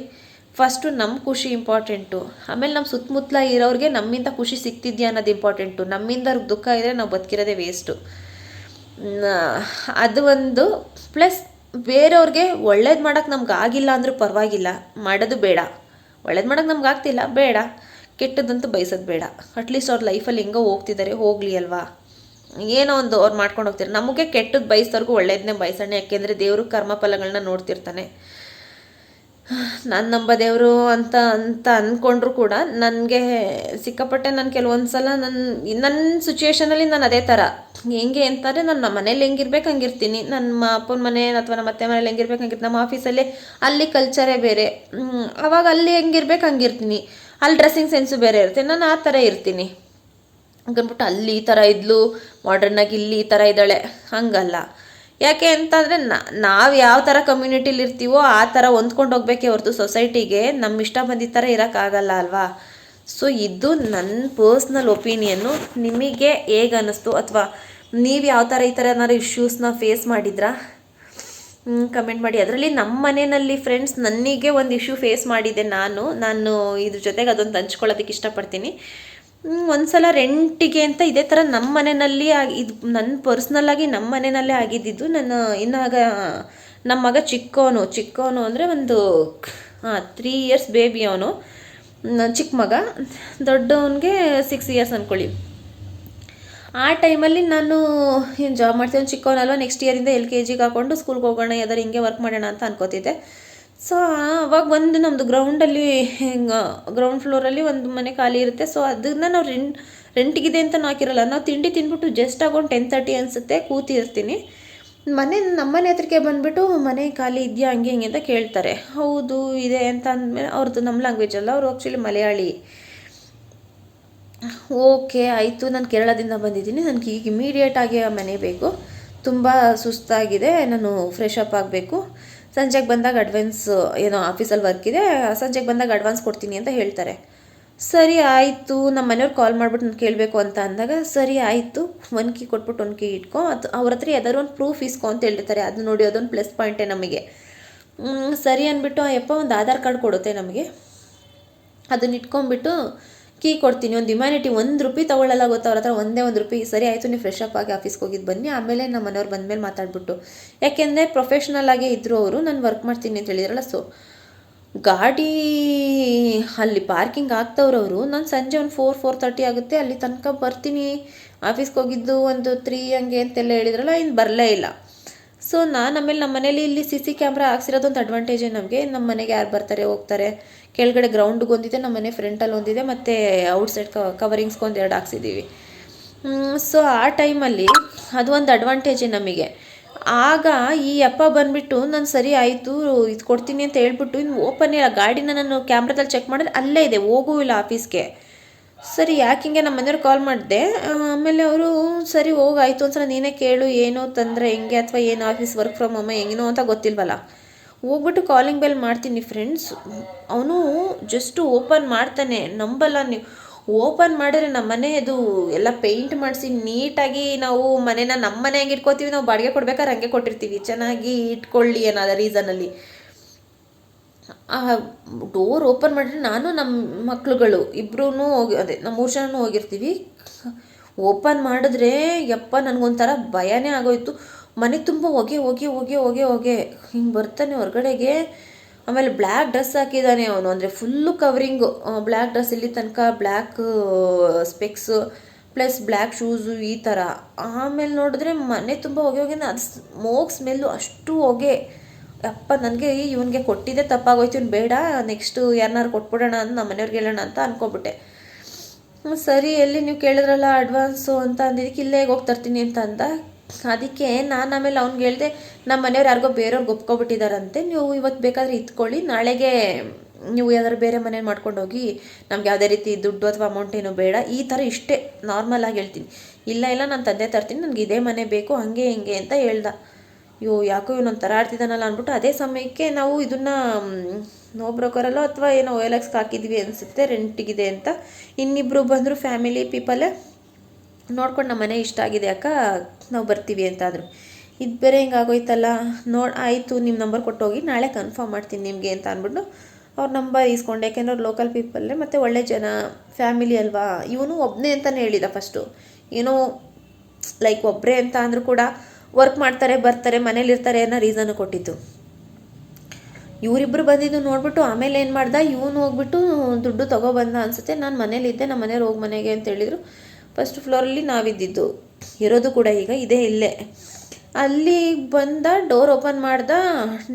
ಫಸ್ಟು ನಮ್ಮ ಖುಷಿ ಇಂಪಾರ್ಟೆಂಟು, ಆಮೇಲೆ ನಮ್ಮ ಸುತ್ತಮುತ್ತಲ ಇರೋರಿಗೆ ನಮ್ಮಿಂದ ಖುಷಿ ಸಿಗ್ತಿದ್ಯಾ ಅನ್ನೋದು ಇಂಪಾರ್ಟೆಂಟು. ನಮ್ಮಿಂದ ದುಃಖ ಇದ್ದರೆ ನಾವು ಬದುಕಿರೋದೇ ವೇಸ್ಟು. ಅದು ಒಂದು ಪ್ಲಸ್ ಬೇರೆಯವ್ರಿಗೆ ಒಳ್ಳೇದು ಮಾಡೋಕ್ಕೆ ನಮ್ಗೆ ಆಗಿಲ್ಲ ಅಂದರೂ ಪರವಾಗಿಲ್ಲ, ಮಾಡೋದು ಬೇಡ. ಒಳ್ಳೇದು ಮಾಡೋಕ್ಕೆ ನಮ್ಗೆ ಆಗ್ತಿಲ್ಲ ಬೇಡ, ಕೆಟ್ಟದಂತೂ ಬಯಸೋದು ಬೇಡ. ಅಟ್ಲೀಸ್ಟ್ ಅವ್ರ ಲೈಫಲ್ಲಿ ಹೆಂಗೋ ಹೋಗ್ತಿದ್ದಾರೆ ಹೋಗಲಿ ಅಲ್ವಾ. ಏನೋ ಒಂದು ಅವ್ರು ಮಾಡ್ಕೊಂಡು ಹೋಗ್ತಾರೆ. ನಮಗೆ ಕೆಟ್ಟದ್ದು ಬಯಸೋರ್ಗೂ ಒಳ್ಳೇದನ್ನೇ ಬಯಸೋಣ, ಯಾಕೆಂದರೆ ದೇವರು ಕರ್ಮಫಲಗಳನ್ನ ನೋಡ್ತಿರ್ತಾನೆ. ನಾನು ನಂಬ ದೇವರು ಅಂತ ಅಂದ್ಕೊಂಡ್ರು ಕೂಡ ನನಗೆ ಸಿಕ್ಕಾಪಟ್ಟೆ ನಾನು ಕೆಲವೊಂದು ಸಲ ನನ್ನ ಸಿಚುವೇಷನಲ್ಲಿ ನಾನು ಅದೇ ಥರ ಹೆಂಗೆ ಅಂತಂದರೆ ನಾನು ನಮ್ಮ ಮನೇಲಿ ಹೆಂಗಿರ್ಬೇಕು ಹಂಗಿರ್ತೀನಿ, ನಮ್ಮ ಅಪ್ಪನ ಮನೆ ಅಥವಾ ನಮ್ಮ ಅತ್ತೆ ಮನೇಲಿ ಹೆಂಗಿರ್ಬೇಕು ಹಂಗಿರ್ತೀನಿ. ನಮ್ಮ ಆಫೀಸಲ್ಲಿ ಅಲ್ಲಿ ಕಲ್ಚರೇ ಬೇರೆ, ಅವಾಗ ಅಲ್ಲಿ ಹೆಂಗಿರ್ಬೇಕು ಹಂಗಿರ್ತೀನಿ. ಅಲ್ಲಿ ಡ್ರೆಸ್ಸಿಂಗ್ ಸೆನ್ಸು ಬೇರೆ ಇರುತ್ತೆ, ನಾನು ಆ ಥರ ಇರ್ತೀನಿ. ಹಂಗನ್ಬಿಟ್ಟು ಅಲ್ಲಿ ಈ ಥರ ಇದ್ಲು ಮಾಡ್ರನ್ನಾಗಿ ಇಲ್ಲಿ ಈ ಥರ ಇದ್ದಾಳೆ ಹಂಗಲ್ಲ. ಯಾಕೆ ಅಂತಂದರೆ ನಾವು ಯಾವ ಥರ ಕಮ್ಯುನಿಟಿಲಿ ಇರ್ತೀವೋ ಆ ಥರ ಹೊಂದ್ಕೊಂಡು ಹೋಗ್ಬೇಕೇ ಹೊರತು ಸೊಸೈಟಿಗೆ ನಮ್ಮ ಇಷ್ಟ ಬಂದಿದ್ದ ಥರ ಇರೋಕ್ಕಾಗಲ್ಲ ಅಲ್ವಾ. ಸೊ ಇದು ನನ್ನ ಪರ್ಸ್ನಲ್ ಒಪಿನಿಯನ್ನು. ನಿಮಗೆ ಹೇಗೆ ಅನ್ನಿಸ್ತು, ಅಥವಾ ನೀವು ಯಾವ ಥರ ಈ ಥರ ಏನಾದ್ರು ಇಶ್ಯೂಸ್ನ ಫೇಸ್ ಮಾಡಿದ್ರಾ ಕಮೆಂಟ್ ಮಾಡಿ. ಅದರಲ್ಲಿ ನಮ್ಮ ಮನೆಯಲ್ಲಿ ಫ್ರೆಂಡ್ಸ್ ನನಗೆ ಒಂದು ಇಶ್ಯೂ ಫೇಸ್ ಮಾಡಿದೆ. ನಾನು ಇದ್ರ ಜೊತೆಗೆ ಅದೊಂದು ಹಂಚ್ಕೊಳ್ಳೋದಕ್ಕೆ ಇಷ್ಟಪಡ್ತೀನಿ. ಒಂದು ಸಲ ರೆಂಟಿಗೆ ಅಂತ ಇದೇ ಥರ ನಮ್ಮ ಮನೆಯಲ್ಲಿ ಇದು ನನ್ನ ಪರ್ಸ್ನಲ್ಲಾಗಿ ನಮ್ಮ ಮನೆಯಲ್ಲೇ ಆಗಿದ್ದಿದ್ದು. ಇನ್ನಾಗ ನಮ್ಮ ಮಗ ಚಿಕ್ಕವನು ಅಂದರೆ ಒಂದು 3 ಇಯರ್ಸ್ ಬೇಬಿ ಅವನು, ಚಿಕ್ಕ ಮಗ. ದೊಡ್ಡವನಿಗೆ 6 ಇಯರ್ಸ್ ಅಂದ್ಕೊಳ್ಳಿ. ಆ ಟೈಮಲ್ಲಿ ನಾನು ಏನು ಜಾಬ್ ಮಾಡ್ತೀನಿ, ಚಿಕ್ಕವನಲ್ವ, ನೆಕ್ಸ್ಟ್ ಇಯರಿಂದ LKGಗೆ ಹಾಕ್ಕೊಂಡು ಸ್ಕೂಲ್ಗೆ ಹೋಗೋಣ, ಯಾವ್ದಾರು ಹಿಂಗೆ ವರ್ಕ್ ಮಾಡೋಣ ಅಂತ ಅನ್ಕೋತಿದ್ದೆ. ಸೊ ಅವಾಗ ಒಂದು ನಮ್ಮದು ಗ್ರೌಂಡ್ ಫ್ಲೋರಲ್ಲಿ ಒಂದು ಮನೆ ಖಾಲಿ ಇರುತ್ತೆ. ಸೊ ಅದನ್ನು ನಾವು ರೆಂಟಿಗಿದೆ ಅಂತ ಹಾಕಿರಲ್ಲ, ನಾವು ತಿಂಡಿ ತಿಂದ್ಬಿಟ್ಟು ಜಸ್ಟ್ ಆಗೊಂಡು 10:30 ಅನಿಸುತ್ತೆ ಕೂತಿರ್ತೀನಿ. ನಮ್ಮನೆ ಹತ್ರಕ್ಕೆ ಬಂದುಬಿಟ್ಟು ಮನೆ ಖಾಲಿ ಇದೆಯಾ ಹಂಗೆ ಹಿಂಗೆ ಅಂತ ಕೇಳ್ತಾರೆ. ಹೌದು ಇದೆ ಅಂತ ಅಂದಮೇಲೆ ಅವ್ರದ್ದು ನಮ್ಮ ಲ್ಯಾಂಗ್ವೇಜ್ ಅಲ್ಲ, ಅವರು ಆ್ಯಕ್ಚುಲಿ ಮಲಯಾಳಿ. ಓಕೆ ಆಯಿತು, ನಾನು ಕೇರಳದಿಂದ ಬಂದಿದ್ದೀನಿ, ನನಗೆ ಈಗ ಇಮಿಡಿಯೇಟಾಗಿ ಆ ಮನೆ ಬೇಕು, ತುಂಬ ಸುಸ್ತಾಗಿದೆ, ನಾನು ಫ್ರೆಶ್ ಅಪ್ ಆಗಬೇಕು, ಸಂಜೆಗೆ ಬಂದಾಗ ಅಡ್ವಾನ್ಸ್ ಏನೋ ಆಫೀಸಲ್ಲಿ ವರ್ಕ್ ಇದೆ, ಸಂಜೆಗೆ ಬಂದಾಗ ಅಡ್ವಾನ್ಸ್ ಕೊಡ್ತೀನಿ ಅಂತ ಹೇಳ್ತಾರೆ. ಸರಿ ಆಯಿತು, ನಮ್ಮ ಮನೆಯವ್ರು ಕಾಲ್ ಮಾಡಿಬಿಟ್ಟು ನಾನು ಕೇಳಬೇಕು ಅಂತ ಅಂದಾಗ ಸರಿ ಆಯಿತು, 1 ಕೀ ಕೊಟ್ಬಿಟ್ಟು 1 ಕೀ ಇಟ್ಕೊ, ಅದು ಅವ್ರ ಹತ್ರ ಯಾವ್ದಾದ್ರು ಒಂದು ಪ್ರೂಫ್ ಇಸ್ಕೊ ಅಂತ ಹೇಳಿರ್ತಾರೆ. ಅದು ನೋಡಿ ಅದೊಂದು ಪ್ಲಸ್ ಪಾಯಿಂಟೇ ನಮಗೆ. ಸರಿ ಅಂದ್ಬಿಟ್ಟು ಅಯ್ಯಪ್ಪ ಒಂದು ಆಧಾರ್ ಕಾರ್ಡ್ ಕೊಡುತ್ತೆ ನಮಗೆ, ಅದನ್ನ ಇಟ್ಕೊಂಡ್ಬಿಟ್ಟು ಕೀ ಕೊಡ್ತೀನಿ. ಒಂದು ಹ್ಯುಮ್ಯಾನಿಟಿ, ₹1 ತೊಗೊಳ್ಳಲ್ಲ ಗೊತ್ತಾ ಅವ್ರ ಹತ್ರ, ಒಂದೇ ₹1. ಸರಿ ಆಯಿತು, ನೀವು ಫ್ರೆಶ್ ಅಪ್ ಆಗಿ ಆಫೀಸ್ಗೆ ಹೋಗಿದ್ದು ಬನ್ನಿ, ಆಮೇಲೆ ನಮ್ಮ ಮನೆಯವ್ರು ಬಂದಮೇಲೆ ಮಾತಾಡ್ಬಿಟ್ಟು, ಯಾಕೆಂದರೆ ಪ್ರೊಫೆಷ್ನಲ್ ಆಗೇ ಇದ್ದರು ಅವರು, ನಾನು ವರ್ಕ್ ಮಾಡ್ತೀನಿ ಅಂತ ಹೇಳಿದ್ರಲ್ಲ. ಸೊ ಗಾಡಿ ಅಲ್ಲಿ ಪಾರ್ಕಿಂಗ್ ಆಗ್ತವ್ರವರು, ನಾನು ಸಂಜೆ ಒಂದು 4-4:30 ಆಗುತ್ತೆ, ಅಲ್ಲಿ ತನಕ ಬರ್ತೀನಿ, ಆಫೀಸ್ಗೆ ಹೋಗಿದ್ದು ಒಂದು 3 ಹಂಗೆ ಅಂತೆಲ್ಲ ಹೇಳಿದ್ರಲ್ಲ, ಇನ್ನು ಬರಲೇ ಇಲ್ಲ. ಸೊ ನಾನು ಆಮೇಲೆ ನಮ್ಮ ಮನೇಲಿ ಇಲ್ಲಿ CC ಕ್ಯಾಮ್ರಾ ಹಾಕ್ಸಿರೋದೊಂದು ಅಡ್ವಾಂಟೇಜೇ ನಮಗೆ. ನಮ್ಮ ಮನೆಗೆ ಯಾರು ಬರ್ತಾರೆ ಹೋಗ್ತಾರೆ, ಕೆಳಗಡೆ ಗ್ರೌಂಡ್ಗೆ ಒಂದಿದೆ, ನಮ್ಮ ಮನೆ ಫ್ರಂಟಲ್ಲಿ ಒಂದಿದೆ, ಮತ್ತು ಔಟ್ಸೈಡ್ ಕವರಿಂಗ್ಸ್ಗೆ 2 ಹಾಕ್ಸಿದ್ದೀವಿ. ಸೊ ಆ ಟೈಮಲ್ಲಿ ಅದು ಒಂದು ಅಡ್ವಾಂಟೇಜೇ ನಮಗೆ. ಆಗ ಈ ಅಪ್ಪ ಬಂದುಬಿಟ್ಟು ನಾನು ಸರಿ ಆಯಿತು ಇದು ಕೊಡ್ತೀನಿ ಅಂತ ಹೇಳ್ಬಿಟ್ಟು ಇನ್ನು ಓಪನ್ ಇಲ್ಲ, ಗಾಡಿನ ನಾನು ಕ್ಯಾಮ್ರಾದಲ್ಲಿ ಚೆಕ್ ಮಾಡಿದ್ರೆ ಅಲ್ಲೇ ಇದೆ, ಹೋಗೂ ಇಲ್ಲ ಆಫೀಸ್ಗೆ. ಸರಿ ಯಾಕೆ ಹಿಂಗೆ ನಮ್ಮ ಮನೆಯವ್ರು ಕಾಲ್ ಮಾಡಿದೆ, ಆಮೇಲೆ ಅವರು ಸರಿ ಹೋಗಾಯ್ತು ಒಂದ್ಸಲ ನೀನೇ ಕೇಳು ಏನೋ ತಂದರೆ ಹೆಂಗೆ, ಅಥವಾ ಏನು ಆಫೀಸ್ ವರ್ಕ್ ಫ್ರಮ್ ಹೋಮ್ ಹೆಂಗೇನೋ ಅಂತ ಗೊತ್ತಿಲ್ವಲ್ಲ. ಹೋಗ್ಬಿಟ್ಟು ಕಾಲಿಂಗ್ ಬೆಲ್ ಮಾಡ್ತೀನಿ ಫ್ರೆಂಡ್ಸ್, ಅವನು ಜಸ್ಟು ಓಪನ್ ಮಾಡ್ತಾನೆ, ನಂಬಲ್ಲ ನೀವು. ಓಪನ್ ಮಾಡಿದ್ರೆ ನಮ್ಮ ಮನೆಯದು ಎಲ್ಲ ಪೇಂಟ್ ಮಾಡಿಸಿ ನೀಟಾಗಿ ನಾವು ಮನೇನ ನಮ್ಮ ಮನೆ ಹೆಂಗೆ ಇಟ್ಕೋತೀವಿ, ನಾವು ಬಾಡಿಗೆ ಕೊಡ್ಬೇಕಾದ್ರೆ ಹಂಗೆ ಕೊಟ್ಟಿರ್ತೀವಿ, ಚೆನ್ನಾಗಿ ಇಟ್ಕೊಳ್ಳಿ ಅನ್ನೋದ ರೀಸನಲ್ಲಿ. ಡೋರ್ ಓಪನ್ ಮಾಡಿದ್ರೆ ನಾನು ನಮ್ಮ ಮಕ್ಳುಗಳು ಇಬ್ಬರೂ ಅದೇ ನಮ್ಮ 3 ಜನನೂ ಹೋಗಿರ್ತೀವಿ. ಓಪನ್ ಮಾಡಿದ್ರೆ ಯಪ್ಪ ನನಗೊಂಥರ ಭಯನೇ ಆಗೋಯ್ತು. ಮನೆ ತುಂಬ ಹೊಗೆ ಹೊಗೆ ಹೊಗೆ ಹೊಗೆ ಹೊಗೆ ಹಿಂಗೆ ಬರ್ತಾನೆ ಹೊರಗಡೆಗೆ. ಆಮೇಲೆ ಬ್ಲ್ಯಾಕ್ ಡ್ರೆಸ್ ಹಾಕಿದ್ದಾನೆ ಅವನು, ಅಂದರೆ ಫುಲ್ಲು ಕವರಿಂಗು, ಬ್ಲ್ಯಾಕ್ ಡ್ರೆಸ್ ಇಲ್ಲಿ ತನಕ, black specs plus black shoes ಈ ಥರ. ಆಮೇಲೆ ನೋಡಿದ್ರೆ ಮನೆ ತುಂಬ ಹೊಗೆ ಹೊಗೆ, ಅದು ಸ್ಮೋಕ್ ಸ್ಮೆಲ್ಲು, ಅಷ್ಟು ಹೊಗೆ. ಅಪ್ಪ ನನಗೆ ಇವನಿಗೆ ಕೊಟ್ಟಿದ್ದೆ ತಪ್ಪಾಗೋಯ್ತು, ಇವ್ನು ಬೇಡ, ನೆಕ್ಸ್ಟು ಯಾರನ್ನಾರು ಕೊಟ್ಬಿಡೋಣ ಅಂತ ನಮ್ಮ ಮನೆಯವ್ರಿಗೆ ಹೇಳೋಣ ಅಂತ ಅಂದ್ಕೊಬಿಟ್ಟೆ. ಸರಿ ಎಲ್ಲಿ ನೀವು ಕೇಳಿದ್ರಲ್ಲ ಅಡ್ವಾನ್ಸು ಅಂತ ಅಂದಿದ್ದಕ್ಕೆ ಇಲ್ಲೇ ಹೋಗಿ ತರ್ತೀನಿ ಅಂತ ಅಂದ. ಅದಕ್ಕೆ ನಾನು ಆಮೇಲೆ ಅವ್ನಿಗೆ ಹೇಳಿದೆ, ನಮ್ಮ ಮನೆಯವ್ರು ಯಾರಿಗೋ ಬೇರೆಯವ್ರಿಗೆ ಒಪ್ಕೊಬಿಟ್ಟಿದ್ದಾರಂತೆ, ನೀವು ಇವತ್ತು ಬೇಕಾದರೆ ಇತ್ಕೊಳ್ಳಿ, ನಾಳೆಗೆ ನೀವು ಯಾವ್ದಾದ್ರು ಬೇರೆ ಮನೆ ಮಾಡ್ಕೊಂಡು ಹೋಗಿ, ನಮ್ಗೆ ಯಾವುದೇ ರೀತಿ ದುಡ್ಡು ಅಥವಾ ಅಮೌಂಟ್ ಏನೂ ಬೇಡ, ಈ ಥರ ಇಷ್ಟೇ ನಾರ್ಮಲಾಗಿ ಹೇಳ್ತೀನಿ. ಇಲ್ಲ ನಾನು ತಂದೆ ತರ್ತೀನಿ, ನನಗೆ ಇದೇ ಮನೆ ಬೇಕು ಹಂಗೆ ಹಿಂಗೆ ಅಂತ ಹೇಳ್ದ. ಯಾಕೋ ಇವನೊಂಥರ ಆಡ್ತಿದ್ದಾನಲ್ಲ ಅಂದ್ಬಿಟ್ಟು ಅದೇ ಸಮಯಕ್ಕೆ ನಾವು ಇದನ್ನು ನೋ ಬ್ರೋಕರಲ್ಲೋ ಅಥವಾ ಏನೋ OLXಗೆ ಹಾಕಿದ್ವಿ ಅನಿಸುತ್ತೆ, ರೆಂಟಿಗಿದೆ ಅಂತ. ಇನ್ನಿಬ್ಬರು ಬಂದರು ಫ್ಯಾಮಿಲಿ ಪೀಪಲ್ಲೇ, ನೋಡ್ಕೊಂಡು ನಮ್ಮ ಮನೆ ಇಷ್ಟ ಆಗಿದೆ ಅಕ್ಕ ನಾವು ಬರ್ತೀವಿ ಅಂತಾದರು. ಇದು ಬೇರೆ ಹಿಂಗಾಗೋಯ್ತಲ್ಲ, ಆಯಿತು ನಿಮ್ಮ ನಂಬರ್ ಕೊಟ್ಟೋಗಿ ನಾಳೆ ಕನ್ಫರ್ಮ್ ಮಾಡ್ತೀನಿ ನಿಮಗೆ ಅಂತ ಅಂದ್ಬಿಟ್ಟು ಅವ್ರ ನಂಬರ್ ಈಸ್ಕೊಂಡೆ. ಯಾಕೆಂದ್ರೆ ಅವ್ರು ಲೋಕಲ್ ಪೀಪಲ್ಲೇ ಮತ್ತು ಒಳ್ಳೆ ಜನ, ಫ್ಯಾಮಿಲಿ ಅಲ್ವಾ. ಇವನು ಒಬ್ಬನೇ ಅಂತಲೇ ಹೇಳಿದ ಫಸ್ಟು, ಏನೋ ಲೈಕ್ ಒಬ್ಬರೇ ಅಂತ ಅಂದರೂ ಕೂಡ ವರ್ಕ್ ಮಾಡ್ತಾರೆ ಬರ್ತಾರೆ ಮನೇಲಿರ್ತಾರೆ ಅನ್ನೋ ರೀಸನ್ನು ಕೊಟ್ಟಿದ್ದು. ಇವರಿಬ್ಬರು ಬಂದಿದ್ದು ನೋಡ್ಬಿಟ್ಟು ಆಮೇಲೆ ಏನು ಮಾಡ್ದೆ, ಇವನು ಹೋಗ್ಬಿಟ್ಟು ದುಡ್ಡು ತೊಗೊಬಂದ ಅನಿಸುತ್ತೆ. ನಾನು ಮನೇಲಿದ್ದೆ, ನಮ್ಮ ಮನೆಯವ್ರು ಹೋಗಿ ಮನೆಗೆ ಅಂತ ಹೇಳಿದರು. ಫಸ್ಟ್ ಫ್ಲೋರಲ್ಲಿ ನಾವಿದ್ದಿದ್ದು, ಇರೋದು ಕೂಡ ಈಗ ಇದೇ ಇಲ್ಲೇ. ಅಲ್ಲಿ ಬಂದ, ಡೋರ್ ಓಪನ್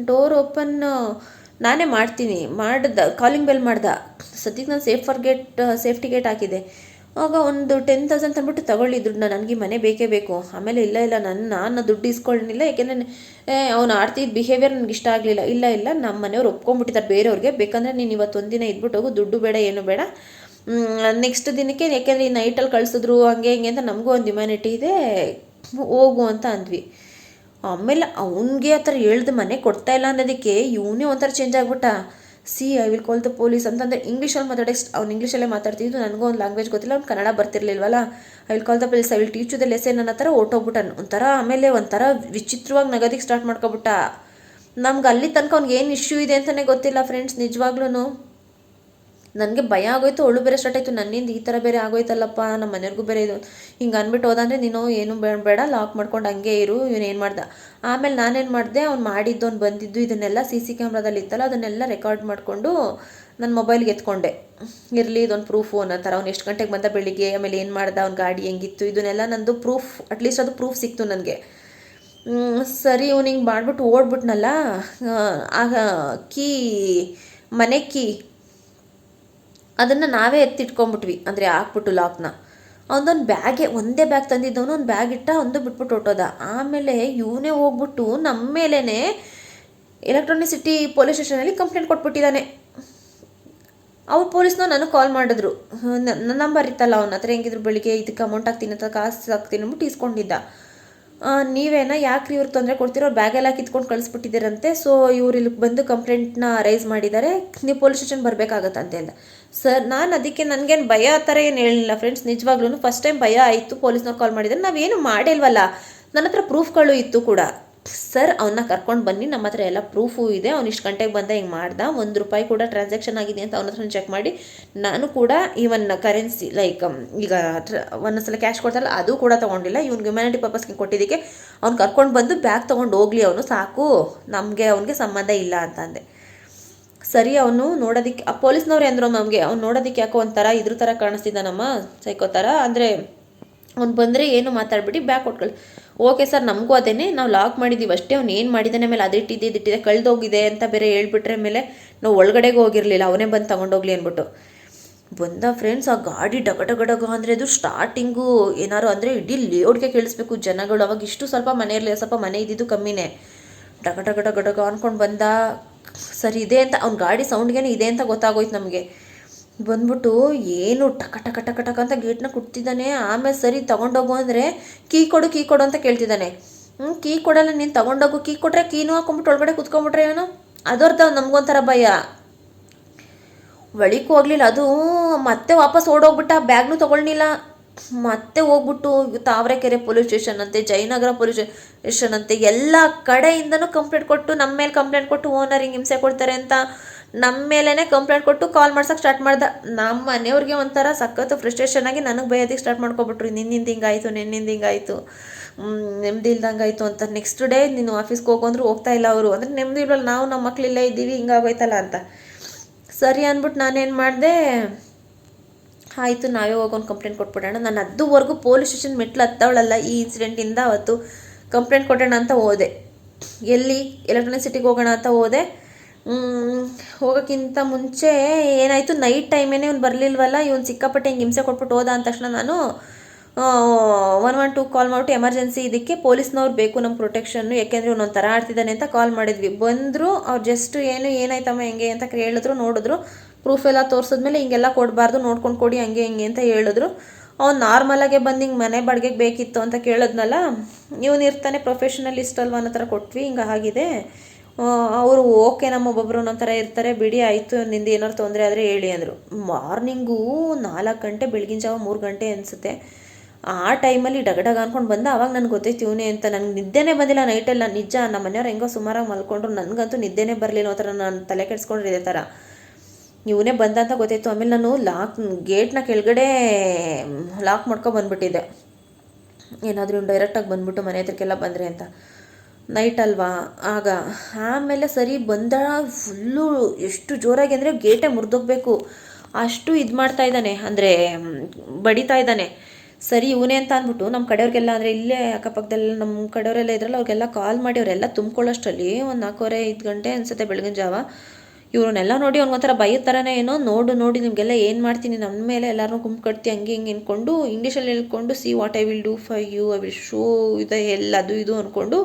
ಡೋರ್ ಓಪನ್ ನಾನೇ ಮಾಡ್ತೀನಿ ಕಾಲಿಂಗ್ ಬೆಲ್ ಮಾಡ್ದೆ. ಸದ್ಯಕ್ಕೆ ನಾನು ಸೇಫ್ಟಿ ಗೇಟ್ ಹಾಕಿದೆ. ಆಗ ಒಂದು 10,000 ತಂದ್ಬಿಟ್ಟು ತಗೊಳ್ಳಿ ದುಡ್ಡನ್ನ, ನನಗೆ ಮನೆ ಬೇಕೇ ಬೇಕು. ಆಮೇಲೆ ಇಲ್ಲ ನಾನು ದುಡ್ಡು ಇಸ್ಕೊಳ್ಳಿಲ್ಲ, ಯಾಕೆಂದರೆ ಅವ್ನು ಆಡ್ತಿದ್ದ ಬಿಹೇವಿಯರ್ ನನಗೆ ಇಷ್ಟ ಆಗಲಿಲ್ಲ. ಇಲ್ಲ ನಮ್ಮ ಮನೆಯವ್ರು ಒಪ್ಕೊಂಡ್ಬಿಟ್ಟಿದ್ದಾರೆ ಬೇರೆಯವ್ರಿಗೆ, ಬೇಕಂದರೆ ನೀನು ಇವತ್ತು ಒಂದಿನ ಇದ್ಬಿಟ್ಟು ಹೋಗು, ದುಡ್ಡು ಬೇಡ ಏನು ಬೇಡ, ನೆಕ್ಸ್ಟ್ ದಿನಕ್ಕೆ, ಯಾಕೆಂದರೆ ಈ ನೈಟಲ್ಲಿ ಕಳಿಸಿದ್ರು ಹಂಗೆ ಹಿಂಗೆ ಅಂತ ನಮಗೂ ಒಂದು ಹ್ಯುಮ್ಯಾನಿಟಿ ಇದೆ, ಹೋಗು ಅಂತ ಅಂದ್ವಿ. ಆಮೇಲೆ ಅವನಿಗೆ ಆ ಥರ ಹೇಳ್ದು ಮನೆ ಕೊಡ್ತಾ ಇಲ್ಲ ಅನ್ನೋದಕ್ಕೆ ಇವನೇ ಒಂಥರ ಚೇಂಜ್ ಆಗ್ಬಿಟ್ಟ. I will call the police ಅಂತಂದರೆ ಇಂಗ್ಲೀಷಲ್ಲಿ ಅವ್ನು ಇಂಗ್ಲೀಷಲ್ಲೇ ಮಾತಾಡ್ತಿದ್ದು, ನನಗೂ ಒಂದು ಲ್ಯಾಂಗ್ವೇಜ್ ಗೊತ್ತಿಲ್ಲ, ಅವ್ನು ಕನ್ನಡ ಬರ್ತಿರ್ಲಿಲ್ವಲ್ಲ. I will call the police, I will teach you the lesson ಅನ್ನೋ ಥರ ಹೊರ್ಟೋಗ್ಬಿಟ್ಟಾನು ಒಂಥರ. ಆಮೇಲೆ ಒಂಥರ ವಿಚಿತ್ರವಾಗಿ ನಗೋದಕ್ಕೆ ಸ್ಟಾರ್ಟ್ ಮಾಡ್ಕೊಬಿಟ್ಟ. ನಮ್ಗೆ ಅಲ್ಲಿ ತನಕ ಅವ್ನಿಗೆ ಏನು ಇಶ್ಯೂ ಇದೆ ಅಂತಲೇ ಗೊತ್ತಿಲ್ಲ ಫ್ರೆಂಡ್ಸ್. ನಿಜವಾಗ್ಲೂ ನನಗೆ ಭಯ ಆಗೋಯ್ತು, ಒಳ್ಳು ಬೇರೆ ಸ್ಟಾರ್ಟ್ ಆಯಿತು, ನನ್ನಿಂದ ಈ ಥರ ಬೇರೆ ಆಗೋಯ್ತಲ್ಲಪ್ಪ, ನಮ್ಮ ಮನೆಯವ್ರಿಗೂ ಬೇರೆ ಇದು ಹಿಂಗೆ ಅಂದ್ಬಿಟ್ಟು ಹೋದಂದರೆ ನೀನು ಏನು ಬೇಡ ಲಾಕ್ ಮಾಡ್ಕೊಂಡು ಹಂಗೆ ಇರು. ಇವನು ಏನು ಮಾಡ್ದೆ, ಆಮೇಲೆ ನಾನೇನು ಮಾಡಿದೆ, ಅವ್ನು ಮಾಡಿದ್ದವ್ನು ಬಂದಿದ್ದು ಇದನ್ನೆಲ್ಲ CC ಕ್ಯಾಮ್ರಾದಲ್ಲಿ ಇತ್ತಲ್ಲ ಅದನ್ನೆಲ್ಲ ರೆಕಾರ್ಡ್ ಮಾಡಿಕೊಂಡು ನನ್ನ ಮೊಬೈಲ್ಗೆ ಎತ್ಕೊಂಡೆ. ಇರಲಿ ಇದೊಂದು ಪ್ರೂಫು ಅನ್ನೋ ಥರ. ಅವ್ನು ಎಷ್ಟು ಗಂಟೆಗೆ ಬಂದ ಬೆಳಿಗ್ಗೆ, ಆಮೇಲೆ ಏನು ಮಾಡ್ದೆ, ಅವ್ನ ಗಾಡಿ ಹೆಂಗಿತ್ತು, ಇದನ್ನೆಲ್ಲ ನಂದು ಪ್ರೂಫ್, ಅಟ್ಲೀಸ್ಟ್ ಅದು ಪ್ರೂಫ್ ಸಿಕ್ತು ನನಗೆ. ಸರಿ ಇವನು ಹಿಂಗೆ ಮಾಡಿಬಿಟ್ಟು ಓಡ್ಬಿಟ್ನಲ್ಲ. ಆಗ ಮನೆ ಕೀ ಅದನ್ನು ನಾವೇ ಎತ್ತಿಟ್ಕೊಂಡ್ಬಿಟ್ವಿ, ಅಂದರೆ ಹಾಕ್ಬಿಟ್ಟು ಲಾಕ್ನ. ಅವನದೊಂದು ಬ್ಯಾಗೆ ಒಂದೇ ಬ್ಯಾಗ್ ತಂದಿದ್ದವನು ಒಂದು ಬ್ಯಾಗ್ ಇಟ್ಟ ಒಂದು ಬಿಟ್ಬಿಟ್ಟು ಹೊಟ್ಟೋದ. ಆಮೇಲೆ ಇವನೇ ಹೋಗ್ಬಿಟ್ಟು ನಮ್ಮ ಮೇಲೇ ಎಲೆಕ್ಟ್ರಾನಿಸಿಟಿ ಪೊಲೀಸ್ ಸ್ಟೇಷನಲ್ಲಿ ಕಂಪ್ಲೇಂಟ್ ಕೊಟ್ಬಿಟ್ಟಿದ್ದಾನೆ. ಅವ್ರು ಪೊಲೀಸ್ನವ್ರು ನನಗೆ ಕಾಲ್ ಮಾಡಿದ್ರು, ನನ್ನ ನಂಬರ್ ಇತ್ತಲ್ಲ ಅವನ ಹತ್ರ, ಹೆಂಗಿದ್ರು ಬೆಳಿಗ್ಗೆ ಇದಕ್ಕೆ ಅಮೌಂಟ್ ಹಾಕ್ತೀನಿ ಅಂತ ಕಾಸು ಹಾಕ್ತೀನಿ ಅಂದ್ಬಿಟ್ಟು ಇಸ್ಕೊಂಡಿದ್ದ. ನೀವೇನ ಯಾಕ್ರಿ ಇವ್ರಿಗೆ ತೊಂದರೆ ಕೊಡ್ತೀರೋ, ಅವ್ರು ಬ್ಯಾಗೆಲ್ಲ ಕಿತ್ಕೊಂಡು ಕಳಿಸ್ಬಿಟ್ಟಿದ್ದೀರಂತೆ, ಸೊ ಇವ್ರು ಇಲ್ಲಿ ಬಂದು ಕಂಪ್ಲೇಂಟ್ನ ರೈಸ್ ಮಾಡಿದ್ದಾರೆ, ನೀವು ಪೊಲೀಸ್ ಸ್ಟೇಷನ್ ಬರಬೇಕಾಗತ್ತಂತೆ ಅಂದ. ಸರ್ ನಾನು ಅದಕ್ಕೆ ನನಗೇನು ಭಯ ಆ ಥರ ಏನು ಹೇಳಿಲ್ಲ ಫ್ರೆಂಡ್ಸ್, ನಿಜವಾಗ್ಲೂ ಫಸ್ಟ್ ಟೈಮ್ ಭಯ ಆಯಿತು. ಪೊಲೀಸ್ನವ್ರು ಕಾಲ್ ಮಾಡಿದ್ದಾರೆ, ನಾವೇನು ಮಾಡಿಲ್ವಲ್ಲ, ನನ್ನ ಹತ್ರ ಪ್ರೂಫ್ಗಳು ಇತ್ತು ಕೂಡ. ಸರ್ ಅವನ್ನ ಕರ್ಕೊಂಡು ಬನ್ನಿ, ನಮ್ಮ ಹತ್ರ ಎಲ್ಲ ಪ್ರೂಫು ಇದೆ, ಅವ್ನು ಇಷ್ಟು ಗಂಟೆಗೆ ಬಂದ ಹಿಂಗೆ ಮಾಡ್ದ, ₹1 ಕೂಡ ಟ್ರಾನ್ಸಾಕ್ಷನ್ ಆಗಿದೆ ಅಂತ ಅವನ ಹತ್ರ ಚೆಕ್ ಮಾಡಿ, ನಾನು ಕೂಡ ಈವನ್ ಕರೆನ್ಸಿ ಲೈಕ್ ಈಗ ಒಂದೊಂದ್ಸಲ ಕ್ಯಾಶ್ ಕೊಡ್ತಾರಲ್ಲ ಅದು ಕೂಡ ತೊಗೊಂಡಿಲ್ಲ, ಇವ್ನಿಗೆ ಹ್ಯುಮ್ಯಾನಿಟಿ ಪರ್ಪಸ್ಗೆ ಕೊಟ್ಟಿದ್ದಕ್ಕೆ ಅವ್ನು ಕರ್ಕೊಂಡು ಬಂದು ಬ್ಯಾಗ್ ತೊಗೊಂಡು ಹೋಗ್ಲಿ, ಅವನು ಸಾಕು, ನಮಗೆ ಅವನಿಗೆ ಸಂಬಂಧ ಇಲ್ಲ ಅಂತ ಅಂದೆ. ಸರಿ, ಅವನು ನೋಡೋದಕ್ಕೆ ಆ ಪೊಲೀಸ್ನವ್ರು ಅಂದರು ನಮಗೆ, ಅವ್ನು ನೋಡೋದಕ್ಕೆ ಯಾಕೋ ಒಂಥರ ಇದ್ರ ಥರ ಕಾಣಿಸ್ತಿದ್ದಾನಮ್ಮ, ಸೈಕೋ ಥರ, ಅಂದರೆ ಅವ್ನು ಬಂದರೆ ಏನು ಮಾತಾಡ್ಬಿಟ್ಟು ಬ್ಯಾಗ್ ಕೊಟ್ಕೊಳ್ಳಿ. ಓಕೆ ಸರ್, ನಮಗೂ ಅದೇನೆ, ನಾವು ಲಾಕ್ ಮಾಡಿದ್ದೀವಿ ಅಷ್ಟೇ, ಅವ್ನು ಏನು ಮಾಡಿದ್ದಾನೆ, ಮೇಲೆ ಅದಿಟ್ಟಿದ್ದೆ ಕಳೆದೋಗಿದೆ ಅಂತ ಬೇರೆ ಹೇಳ್ಬಿಟ್ರೆ, ಮೇಲೆ ನಾವು ಒಳಗಡೆಗೆ ಹೋಗಿರಲಿಲ್ಲ, ಅವನೇ ಬಂದು ತೊಗೊಂಡೋಗ್ಲಿ ಅಂದ್ಬಿಟ್ಟು ಬಂದ. ಫ್ರೆಂಡ್ಸ್, ಆ ಗಾಡಿ ಡಗಡಗಡಗ ಅಂದರೆ ಅದು ಸ್ಟಾರ್ಟಿಂಗು ಏನಾರು ಅಂದರೆ ಇಡೀ ಲೇಔಟ್ಗೆ ಕೇಳಿಸ್ಬೇಕು ಜನಗಳು. ಅವಾಗ ಇಷ್ಟು ಸ್ವಲ್ಪ ಮನೆ ಇರಲಿಲ್ಲ, ಸ್ವಲ್ಪ ಮನೆ ಇದ್ದಿದ್ದು ಕಮ್ಮಿನೇ. ಡಗಡಗಡಗಡಗ ಅಂದ್ಕೊಂಡು ಬಂದ. ಸರಿ ಇದೆ ಅಂತ, ಅವ್ನ ಗಾಡಿ ಸೌಂಡ್ಗೇನೆ ಇದೆ ಅಂತ ಗೊತ್ತಾಗೋಯ್ತು ನಮಗೆ. ಬಂದ್ಬಿಟ್ಟು ಏನು ಟಕ ಟಕ ಟಕ ಟಕ ಅಂತ ಗೇಟ್ನ ಕುಟ್ತಿದ್ದಾನೆ. ಆಮೇಲೆ ಸರಿ ತೊಗೊಂಡೋಗು ಅಂದರೆ ಕೀ ಕೊಡು ಅಂತ ಕೇಳ್ತಿದ್ದಾನೆ. ಕೀ ಕೊಡಲ್ಲ, ನೀನು ತೊಗೊಂಡೋಗು, ಕೀ ಕೊಟ್ಟರೆ ಕೀನು ಹಾಕೊಂಬಿಟ್ಟು ಒಳಗಡೆ ಕುತ್ಕೊಂಡ್ಬಿಟ್ರೆ ಏನೋ, ಅದರ್ಥ ನಮಗೊಂಥರ ಭಯ. ಒಳಿಕ್ ಹೋಗ್ಲಿಲ್ಲ, ಅದು ಮತ್ತೆ ವಾಪಸ್ ಓಡೋಗ್ಬಿಟ್ಟ, ಬ್ಯಾಗ್ನು ತೊಗೊಳ್ಳಿಲ್ಲ. ಮತ್ತೆ ಹೋಗ್ಬಿಟ್ಟು ತಾವರೆಕೆರೆ ಪೊಲೀಸ್ ಸ್ಟೇಷನ್ ಅಂತೆ, ಜಯನಗರ ಪೊಲೀಸ್ ಸ್ಟೇಷನ್ ಅಂತೆ, ಎಲ್ಲ ಕಡೆಯಿಂದನೂ ಕಂಪ್ಲೇಂಟ್ ಕೊಟ್ಟು, ನಮ್ಮ ಮೇಲೆ ಕಂಪ್ಲೇಂಟ್ ಕೊಟ್ಟು, ಓನರ್ ಹಿಂಗೆ ಹಿಂಸೆ ಕೊಡ್ತಾರೆ ಅಂತ ನಮ್ಮ ಮೇಲೇ ಕಂಪ್ಲೇಂಟ್ ಕೊಟ್ಟು ಕಾಲ್ ಮಾಡ್ಸೋಕೆ ಸ್ಟಾರ್ಟ್ ಮಾಡ್ದೆ. ನಮ್ಮ ಮನೆಯವ್ರಿಗೆ ಒಂಥರ ಸಖತ್ತು ಫ್ರಸ್ಟ್ರೇಷನ್ ಆಗಿ ನನಗೆ ಬೈಯೋದಕ್ಕೆ ಸ್ಟಾರ್ಟ್ ಮಾಡ್ಕೊಬಿಟ್ರು, ನಿನ್ನಿಂದ ಹಿಂಗಾಯಿತು, ಹಿಂಗಾಯಿತು, ನೆಮ್ಮದಿ ಇಲ್ದಂಗಾಯಿತು ಅಂತ. ನೆಕ್ಸ್ಟ್ ಡೇ ನೀನು ಆಫೀಸ್ಗೆ ಹೋಗಂದ್ರು ಹೋಗ್ತಾ ಇಲ್ಲ ಅವರು, ಅಂದರೆ ನೆಮ್ಮದಿ ಇಲ್ವಲ್ಲ, ನಾವು ನಮ್ಮ ಮಕ್ಕಳಿಲ್ಲ ಇದ್ದೀವಿ, ಹಿಂಗಾಗೋಯ್ತಲ್ಲ ಅಂತ. ಸರಿ ಅಂದ್ಬಿಟ್ಟು ನಾನೇನು ಮಾಡಿದೆ, ಆಯಿತು ನಾವೇ ಹೋಗೋನು ಕಂಪ್ಲೇಂಟ್ ಕೊಟ್ಬಿಡೋಣ. ನಾನು ಅದುವರೆಗೂ ಪೊಲೀಸ್ ಸ್ಟೇಷನ್ ಮೆಟ್ಲು ಹತ್ತವಳಲ್ಲ, ಈ ಇನ್ಸಿಡೆಂಟಿಂದ ಅವತ್ತು ಕಂಪ್ಲೇಂಟ್ ಕೊಟ್ಟೋಣ ಅಂತ ಹೋದೆ. ಎಲ್ಲಿ ಎಲೆಕ್ಟ್ರಾನಿಸಿಟಿಗೆ ಹೋಗೋಣ ಅಂತ ಹೋದೆ. ಹೋಗೋಕ್ಕಿಂತ ಮುಂಚೆ ಏನಾಯಿತು, ನೈಟ್ ಟೈಮೇನೆ ಇವ್ನು ಬರಲಿಲ್ವಲ್ಲ, ಇವ್ನು ಸಿಕ್ಕಾಪಟ್ಟೆ ಹಿಂಗೆ ಹಿಂಸೆ ಕೊಟ್ಬಿಟ್ಟು ಹೋದ ಅಂದ ತಕ್ಷಣ ನಾನು 112 ಕಾಲ್ ಮಾಡಿಬಿಟ್ಟು ಎಮರ್ಜೆನ್ಸಿ ಇದಕ್ಕೆ ಪೊಲೀಸ್ನವ್ರು ಬೇಕು ನಮ್ಮ ಪ್ರೊಟೆಕ್ಷನ್ನು, ಯಾಕೆಂದರೆ ಇವನೊಂದು ಥರ ಆಡ್ತಿದ್ದಾನೆ ಅಂತ ಕಾಲ್ ಮಾಡಿದ್ವಿ. ಬಂದರು ಅವ್ರು, ಜಸ್ಟ್ ಏನಾಯ್ತಮ್ಮ ಹೆಂಗೆ ಅಂತ ಹೇಳಿದ್ರು, ನೋಡಿದ್ರು, ಪ್ರೂಫ್ ಎಲ್ಲ ತೋರಿಸಿದ್ಮೇಲೆ ಹಿಂಗೆಲ್ಲ ಕೊಡಬಾರ್ದು, ನೋಡ್ಕೊಂಡು ಕೊಡಿ ಹಂಗೆ ಹಿಂಗೆ ಅಂತ ಹೇಳಿದ್ರು. ಅವ್ನು ನಾರ್ಮಲಾಗೆ ಬಂದು ಹಿಂಗೆ ಮನೆ ಬಾಡಿಗೆಗೆ ಬೇಕಿತ್ತು ಅಂತ ಕೇಳಿದ್ನಲ್ಲ, ಇವನು ಇರ್ತಾನೆ ಪ್ರೊಫೆಷನಲಿಸ್ಟ್ ಅಲ್ವಾ ಅನ್ನೋ ಥರ ಕೊಟ್ವಿ. ಹಿಂಗೆ ಆಗಿದೆ. ಅವರು ಓಕೆ, ನಮ್ಮೊಬ್ಬೊಬ್ಬರು ಒಂಥರ ಇರ್ತಾರೆ, ಬಿಡಿ ಆಯಿತು, ನಿಂದು ಏನಾದ್ರು ತೊಂದರೆ ಆದರೆ ಹೇಳಿ ಅಂದರು. ಮಾರ್ನಿಂಗು 4 ಗಂಟೆ, ಬೆಳಗಿನ ಜಾವ 3 ಗಂಟೆ ಅನಿಸುತ್ತೆ. ಆ ಟೈಮಲ್ಲಿ ಡಗಡಗ ಅಂದ್ಕೊಂಡು ಬಂದ. ಆವಾಗ ನನಗೆ ಗೊತ್ತೈತಿ ಇವನೇ ಅಂತ. ನನಗೆ ನಿದ್ದೆನೇ ಬಂದಿಲ್ಲ ನೈಟೆಲ್ಲ, ನಿಜ. ನಮ್ಮ ಮನೆಯವ್ರು ಹೆಂಗೋ ಸುಮಾರಾಗಿ ಮಲ್ಕೊಂಡ್ರು, ನನಗಂತೂ ನಿದ್ದೆನೇ ಬರಲಿಲ್ಲ, ಆ ಥರ ನಾನು ತಲೆ ಕೆಡಿಸ್ಕೊಂಡ್ರೆ ಇದೇ ಥರ. ಇವನೇ ಬಂದ ಅಂತ ಗೊತ್ತಾಯಿತು. ಆಮೇಲೆ ನಾನು ಗೇಟ್ನ ಕೆಳಗಡೆ ಲಾಕ್ ಮಾಡ್ಕೊಂಡು ಬಂದುಬಿಟ್ಟಿದ್ದೆ, ಏನಾದರೂ ಇವ್ನು ಡೈರೆಕ್ಟಾಗಿ ಬಂದುಬಿಟ್ಟು ಮನೆ ಹತ್ರಕ್ಕೆಲ್ಲ ಬಂದರೆ ಅಂತ. ನೈಟ್ ಅಲ್ವಾ ಆಗ. ಆಮೇಲೆ ಸರಿ ಬಂದ, ಫುಲ್ಲು ಎಷ್ಟು ಜೋರಾಗಿ ಅಂದರೆ ಗೇಟೇ ಮುರಿದೋಗ್ಬೇಕು ಅಷ್ಟು ಇದು ಮಾಡ್ತಾ ಇದ್ದಾನೆ, ಅಂದರೆ ಬಡಿತಾ ಇದ್ದಾನೆ. ಸರಿ ಇವನೇ ಅಂತ ಅಂದ್ಬಿಟ್ಟು ನಮ್ಮ ಕಡೆಯವ್ರಿಗೆಲ್ಲ, ಅಂದರೆ ಇಲ್ಲೇ ಅಕ್ಕಪಕ್ಕದೆಲ್ಲ ನಮ್ಮ ಕಡೆಯವರೆಲ್ಲ ಇದ್ರಲ್ಲ, ಅವ್ರಿಗೆಲ್ಲ ಕಾಲ್ ಮಾಡಿ ಅವರೆಲ್ಲ ತುಂಬ್ಕೊಳ್ಳೋಷ್ಟರಲ್ಲಿ ಒಂದು 4:30-5 ಗಂಟೆ ಅನಿಸುತ್ತೆ ಬೆಳಗಿನ ಜಾವ. ಇವ್ರನ್ನೆಲ್ಲ ನೋಡಿ ಅವ್ನಿಗೊಂಥರ ಭಯದ ಥರನೇ ಏನೋ, ನೋಡಿ ನಿಮಗೆಲ್ಲ ಏನು ಮಾಡ್ತೀನಿ, ನಮ್ಮ ಮೇಲೆ ಎಲ್ಲರೂ ಗುಂಪು ಹಂಗೆ ಹಿಂಗೆ ಅಂದ್ಕೊಂಡು ಇಂಗ್ಲೀಷಲ್ಲಿ ಹೇಳ್ಕೊಂಡು, see what I will do for you, I will show ಇದು ಎಲ್ಲ ಅದು ಇದು ಅಂದ್ಕೊಂಡು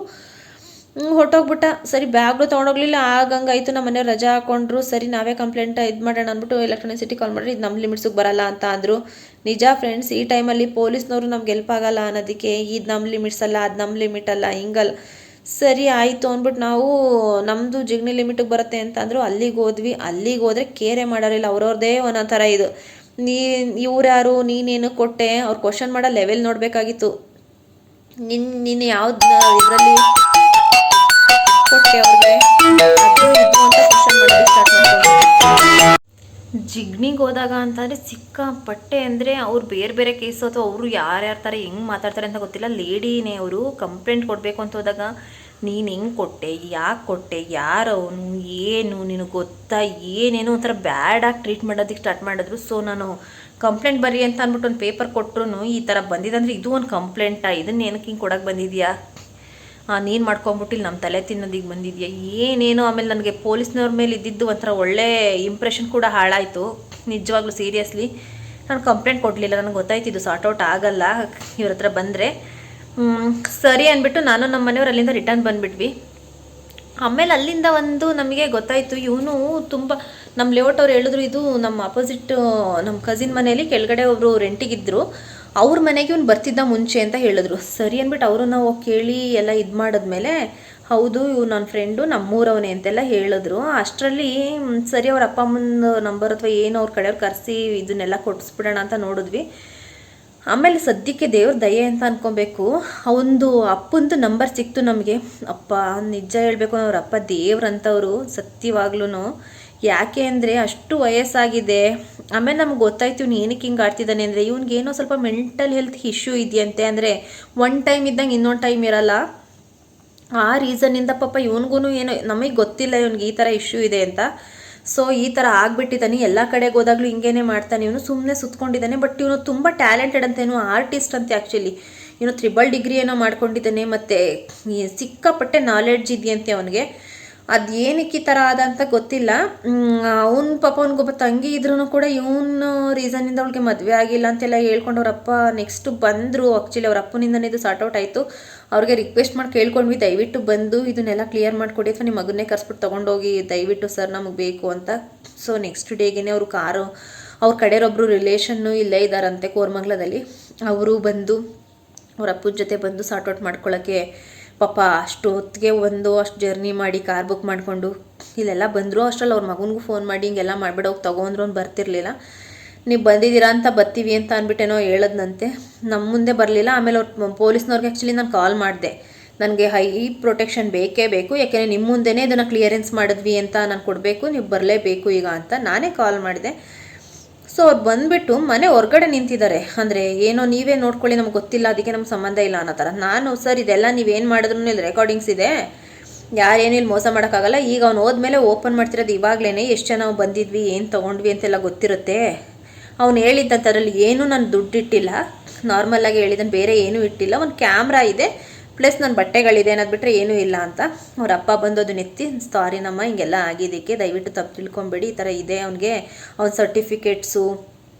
ಹೊಟ್ಟೋಗ್ಬಿಟ್ಟ. ಸರಿ ಬ್ಯಾಗ್ಲು ತೊಗೊಂಡೋಗ್ಲಿಲ್ಲ. ಆಗಂಗಾಯಿತು, ನಮ್ಮ ಮನೆಯವ್ರು ರಜಾ ಹಾಕೊಂಡ್ರು. ಸರಿ ನಾವೇ ಕಂಪ್ಲೇಂಟ್ ಇದು ಮಾಡೋಣ ಅಂದ್ಬಿಟ್ಟು ಎಲೆಕ್ಟ್ರಾನಿಸಿಟಿ ಕಾಲ್ ಮಾಡಿರಿ, ಇದು ನಮ್ಮ ಲಿಮಿಟ್ಸಿಗೆ ಬರಲ್ಲ ಅಂತ ಅಂದರು. ನಿಜ ಫ್ರೆಂಡ್ಸ್, ಈ ಟೈಮಲ್ಲಿ ಪೊಲೀಸ್ನವರು ನಮ್ಗೆ ಹೆಲ್ಪ್ ಆಗಲ್ಲ ಅನ್ನೋದಕ್ಕೆ, ಇದು ನಮ್ಮ ಲಿಮಿಟ್ಸ್ ಅಲ್ಲ, ಅದು ನಮ್ಮ ಲಿಮಿಟ್ ಅಲ್ಲ, ಹಿಂಗಲ್ಲ. ಸರಿ ಆಯಿತು ಅಂದ್ಬಿಟ್ಟು ನಾವು ನಮ್ಮದು ಜಿಗ್ನಿ ಲಿಮಿಟಿಗೆ ಬರುತ್ತೆ ಅಂತ ಅಂದರು. ಅಲ್ಲಿಗೆ ಹೋದ್ವಿ. ಅಲ್ಲಿಗೆ ಹೋದರೆ ಕೇರೆ ಮಾಡೋರಿಲ್ಲ, ಅವ್ರವ್ರದ್ದೇ ಒಂದೊಂದು ಥರ ಇದು. ಇವ್ರ್ಯಾರು, ನೀನೇನು ಕೊಟ್ಟೆ, ಅವ್ರು ಕ್ವಶನ್ ಮಾಡೋ ಲೆವೆಲ್ ನೋಡಬೇಕಾಗಿತ್ತು. ನೀನು ಯಾವ್ದು ಇದರಲ್ಲಿ ಕೊಟ್ಟೆ ಅವ್ರಿಗೆ, ಅದು ಇದು ಅಂತ ಕ್ವಶನ್ ಮಾಡೋದಕ್ಕೆ ಸ್ಟಾರ್ಟ್ ಮಾಡ್ಕೊಂಡು. ಜಿಗ್ನಿಗೆ ಹೋದಾಗ ಅಂತಂದರೆ ಸಿಕ್ಕಾಪಟ್ಟೆ, ಅಂದರೆ ಅವ್ರು ಬೇರೆ ಕೇಸು ಅಥವಾ ಅವರು ಯಾರ್ಯಾರ ಥರ ಹೆಂಗೆ ಮಾತಾಡ್ತಾರೆ ಅಂತ ಗೊತ್ತಿಲ್ಲ. ಲೇಡಿನೇ ಅವರು ಕಂಪ್ಲೇಂಟ್ ಕೊಡಬೇಕು ಅಂತ ಹೋದಾಗ, ನೀನು ಹೆಂಗೆ ಕೊಟ್ಟೆ, ಯಾಕೆ ಕೊಟ್ಟೆ, ಯಾರವನು, ಏನು ನಿನಗೆ ಗೊತ್ತಾ, ಏನೇನು ಒಂಥರ ಬ್ಯಾಡಾಗಿ ಟ್ರೀಟ್ ಮಾಡೋದಕ್ಕೆ ಸ್ಟಾರ್ಟ್ ಮಾಡಿದ್ರು. ಸೊ ನಾನು ಕಂಪ್ಲೇಂಟ್ ಬರೀ ಅಂತ ಅಂದ್ಬಿಟ್ಟು ಒಂದು ಪೇಪರ್ ಕೊಟ್ಟರು ಈ ಥರ ಬಂದಿದ್ದಂದರೆ ಇದು ಒಂದು ಕಂಪ್ಲೇಂಟಾ, ಇದನ್ನ ಏನಕ್ಕೆ ಹಿಂಗೆ ಕೊಡೋಕ್ಕೆ ಬಂದಿದ್ಯಾ, ನೀನು ಮಾಡ್ಕೊಂಬಿಟ್ಟು ಇಲ್ಲಿ ನಮ್ಮ ತಲೆ ತಿನ್ನೋದಿಗೆ ಬಂದಿದ್ಯಾ, ಏನೇನು. ಆಮೇಲೆ ನನಗೆ ಪೊಲೀಸ್ನವ್ರ ಮೇಲೆ ಇದ್ದಿದ್ದು ಒಂಥರ ಒಳ್ಳೆ ಇಂಪ್ರೆಷನ್ ಕೂಡ ಹಾಳಾಯಿತು, ನಿಜವಾಗ್ಲೂ ಸೀರಿಯಸ್ಲಿ. ನಾನು ಕಂಪ್ಲೇಂಟ್ ಕೊಡಲಿಲ್ಲ, ನನಗೆ ಗೊತ್ತಾಯ್ತು ಇದು ಸಾರ್ಟ್ ಔಟ್ ಆಗಲ್ಲ ಇವ್ರ ಹತ್ರ ಬಂದರೆ. ಸರಿ ಅಂದ್ಬಿಟ್ಟು ನಾನು ನಮ್ಮ ಮನೆಯವ್ರು ಅಲ್ಲಿಂದ ರಿಟರ್ನ್ ಬಂದುಬಿಟ್ವಿ. ಆಮೇಲೆ ಅಲ್ಲಿಂದ ಒಂದು ನಮಗೆ ಗೊತ್ತಾಯಿತು, ಇವನು ತುಂಬ ನಮ್ಮ ಲೇಔಟ್ ಅವ್ರು ಹೇಳಿದ್ರು, ಇದು ನಮ್ಮ ಅಪೋಸಿಟ್ ನಮ್ಮ ಕಸಿನ್ ಮನೇಲಿ ಕೆಳಗಡೆ ಒಬ್ಬರು ರೆಂಟಿಗಿದ್ರು, ಅವ್ರ ಮನೆಗೆ ಇವ್ನು ಬರ್ತಿದ್ದ ಮುಂಚೆ ಅಂತ ಹೇಳಿದ್ರು. ಸರಿ ಅಂದ್ಬಿಟ್ಟು ಅವರು ನಾವು ಕೇಳಿ ಎಲ್ಲ ಇದು ಮಾಡಿದ್ಮೇಲೆ, ಹೌದು ಇವು ನನ್ನ ಫ್ರೆಂಡು ನಮ್ಮೂರವನೇ ಅಂತೆಲ್ಲ ಹೇಳಿದ್ರು. ಅಷ್ಟರಲ್ಲಿ ಸರಿ ಅವ್ರ ಅಪ್ಪ ಅಮ್ಮನ ನಂಬರ್ ಅಥವಾ ಏನು ಅವ್ರ ಕಡೆಯವ್ರು ಕರೆಸಿ ಇದನ್ನೆಲ್ಲ ಕೊಡಿಸ್ಬಿಡೋಣ ಅಂತ ನೋಡಿದ್ವಿ. ಆಮೇಲೆ ಸದ್ಯಕ್ಕೆ ದೇವ್ರ ದಯೆ ಅಂತ ಅನ್ಕೊಬೇಕು, ಅವನದು ಅಪ್ಪಂದು ನಂಬರ್ ಸಿಕ್ತು ನಮಗೆ. ಅಪ್ಪ ನಿಜ ಹೇಳಬೇಕು, ಅವ್ರ ಅಪ್ಪ ದೇವ್ರಂತವರು ಸತ್ಯವಾಗ್ಲೂ. ಯಾಕೆ ಅಂದರೆ ಅಷ್ಟು ವಯಸ್ಸಾಗಿದೆ. ಆಮೇಲೆ ನಮ್ಗೆ ಗೊತ್ತಾಯ್ತು ಇವ್ನು ಏನಕ್ಕೆ ಹಿಂಗೆ ಆಡ್ತಿದ್ದಾನೆ ಅಂದರೆ, ಇವ್ನಿಗೇನೋ ಸ್ವಲ್ಪ ಮೆಂಟಲ್ ಹೆಲ್ತ್ ಇಶ್ಯೂ ಇದೆಯಂತೆ. ಅಂದರೆ ಒನ್ ಟೈಮ್ ಇದ್ದಂಗೆ ಇನ್ನೊಂದು ಟೈಮ್ ಇರಲ್ಲ. ಆ ರೀಸನ್ನಿಂದ ಪಾಪ ಇವನಿಗೂ ಏನೋ ನಮಗೆ ಗೊತ್ತಿಲ್ಲ ಇವ್ನಿಗೆ ಈ ಥರ ಇಶ್ಯೂ ಇದೆ ಅಂತ. ಸೊ ಈ ಥರ ಆಗಿಬಿಟ್ಟಿದ್ದಾನೆ. ಎಲ್ಲ ಕಡೆಗೆ ಹೋದಾಗಲೂ ಹಿಂಗೇನೆ ಮಾಡ್ತಾನೆ ಇವನು, ಸುಮ್ಮನೆ ಸುತ್ಕೊಂಡಿದ್ದಾನೆ. ಬಟ್ ಇವನು ತುಂಬ ಟ್ಯಾಲೆಂಟೆಡ್ ಅಂತ, ಏನೋ ಆರ್ಟಿಸ್ಟ್ ಅಂತ. ಆ್ಯಕ್ಚುಲಿ ಇವನು 3 ಡಿಗ್ರಿ ಏನೋ ಮಾಡ್ಕೊಂಡಿದ್ದಾನೆ, ಮತ್ತು ಸಿಕ್ಕಾಪಟ್ಟೆ ನಾಲೆಡ್ಜ್ ಇದೆಯಂತೆ ಅವನಿಗೆ. ಅದು ಏನಕ್ಕೆ ಈ ಥರ ಆದಂತ ಗೊತ್ತಿಲ್ಲ. ಅವ್ನ ಪಾಪ ಅವ್ನಿಗೊಬ್ಬ ತಂಗಿ ಇದ್ರೂ ಕೂಡ ಇವನು ರೀಸನ್ನಿಂದ ಅವಳಿಗೆ ಮದುವೆ ಆಗಿಲ್ಲ ಅಂತೆಲ್ಲ ಹೇಳ್ಕೊಂಡು ಅವರಪ್ಪ ನೆಕ್ಸ್ಟ್ ಬಂದರು. ಆ್ಯಕ್ಚುಲಿ ಅವ್ರ ಅಪ್ಪನಿಂದನೇ ಇದು ಸಾರ್ಟ್ ಔಟ್ ಆಯಿತು. ಅವ್ರಿಗೆ ರಿಕ್ವೆಸ್ಟ್ ಮಾಡಿ ಕೇಳ್ಕೊಂಡ್ವಿ, ದಯವಿಟ್ಟು ಬಂದು ಇದನ್ನೆಲ್ಲ ಕ್ಲಿಯರ್ ಮಾಡಿಕೊಡಿ ಅಥವಾ ನಿಮ್ಮ ಮಗನ್ನೇ ಕರ್ಸ್ಬಿಟ್ಟು ತೊಗೊಂಡೋಗಿ ದಯವಿಟ್ಟು ಸರ್ ನಮಗೆ ಬೇಕು ಅಂತ. ಸೊ ನೆಕ್ಸ್ಟ್ ಡೇಗೇ ಅವರು ಕಾರು, ಅವ್ರ ಕಡೆಯೊಬ್ಬರು ರಿಲೇಷನ್ನು ಇಲ್ಲೇ ಇದ್ದಾರಂತೆ ಕೋರಮಂಗ್ಲದಲ್ಲಿ, ಅವರು ಬಂದು ಅವ್ರ ಅಪ್ಪನ ಜೊತೆ ಬಂದು ಸಾರ್ಟ್ ಔಟ್ ಮಾಡ್ಕೊಳ್ಳೋಕ್ಕೆ ಪಾಪ ಅಷ್ಟು ಹೊತ್ತಿಗೆ ಅಷ್ಟು ಜರ್ನಿ ಮಾಡಿ ಕಾರ್ ಬುಕ್ ಮಾಡಿಕೊಂಡು ಇಲ್ಲೆಲ್ಲ ಬಂದರು. ಅಷ್ಟರಲ್ಲಿ ಅವ್ರ ಮಗನಿಗೂ ಫೋನ್ ಮಾಡಿ ಹಿಂಗೆಲ್ಲ ಮಾಡಿಬಿಡೋಗಿ ತೊಗೊಂಡ್ರು ಅವ್ನು ಬರ್ತಿರ್ಲಿಲ್ಲ. ನೀವು ಬಂದಿದ್ದೀರಾ ಅಂತ ಬರ್ತೀವಿ ಅಂತ ಅಂದ್ಬಿಟ್ಟೇನೋ ಹೇಳದ್ನಂತೆ, ನಮ್ಮ ಮುಂದೆ ಬರಲಿಲ್ಲ. ಆಮೇಲೆ ಅವ್ರು ಪೊಲೀಸ್ನವ್ರಿಗೆ ಆ್ಯಕ್ಚುಲಿ ನಾನು ಕಾಲ್ ಮಾಡಿದೆ, ನನಗೆ ಹೈ ಪ್ರೊಟೆಕ್ಷನ್ ಬೇಕೇ ಬೇಕು, ಯಾಕೆಂದರೆ ನಿಮ್ಮ ಮುಂದೆನೇ ಇದನ್ನು ಕ್ಲಿಯರೆನ್ಸ್ ಮಾಡಿದ್ವಿ ಅಂತ ನಾನು ಕೊಡಬೇಕು, ನೀವು ಬರಲೇಬೇಕು ಈಗ ಅಂತ ನಾನೇ ಕಾಲ್ ಮಾಡಿದೆ. ಸೊ ಅವ್ರು ಬಂದುಬಿಟ್ಟು ಮನೆ ಹೊರಗಡೆ ನಿಂತಿದ್ದಾರೆ. ಅಂದರೆ ಏನೋ ನೀವೇ ನೋಡ್ಕೊಳ್ಳಿ, ನಮ್ಗೆ ಗೊತ್ತಿಲ್ಲ, ಅದಕ್ಕೆ ನಮ್ಗೆ ಸಂಬಂಧ ಇಲ್ಲ ಅನ್ನೋ ಥರ. ನಾನು ಸರ್ ಇದೆಲ್ಲ ನೀವೇನು ಮಾಡಿದ್ರು ಇಲ್ಲಿ ರೆಕಾರ್ಡಿಂಗ್ಸ್ ಇದೆ, ಯಾರೇನು ಇಲ್ಲಿ ಮೋಸ ಮಾಡೋಕ್ಕಾಗಲ್ಲ. ಈಗ ಅವ್ನು ಹೋದ್ಮೇಲೆ ಓಪನ್ ಮಾಡ್ತಿರೋದು ಇವಾಗಲೇ, ಎಷ್ಟು ಜನ ನಾವು ಬಂದಿದ್ವಿ, ಏನು ತೊಗೊಂಡ್ವಿ ಅಂತೆಲ್ಲ ಗೊತ್ತಿರುತ್ತೆ. ಅವ್ನು ಹೇಳಿದ್ದಂಥದ್ರಲ್ಲಿ ಏನೂ ನಾನು ದುಡ್ಡಿಟ್ಟಿಲ್ಲ, ನಾರ್ಮಲಾಗಿ ಹೇಳಿದ್ದಾನೆ, ಬೇರೆ ಏನೂ ಇಟ್ಟಿಲ್ಲ. ಒಂದು ಕ್ಯಾಮ್ರಾ ಇದೆ ಪ್ಲಸ್ ನನ್ನ ಬಟ್ಟೆಗಳಿದೆ ಅನ್ನೋದು ಬಿಟ್ಟರೆ ಏನೂ ಇಲ್ಲ ಅಂತ. ಅವ್ರ ಅಪ್ಪ ಬಂದು ಅದನ್ನ ಎತ್ತಿ, ಸಾರಿ ನಮ್ಮ ಹಿಂಗೆಲ್ಲ ಆಗಿದ್ದಕ್ಕೆ ದಯವಿಟ್ಟು ತಪ್ಪು ತಿಳ್ಕೊಬೇಡಿ, ಈ ಥರ ಇದೆ ಅವನಿಗೆ, ಅವ್ನ ಸರ್ಟಿಫಿಕೇಟ್ಸು,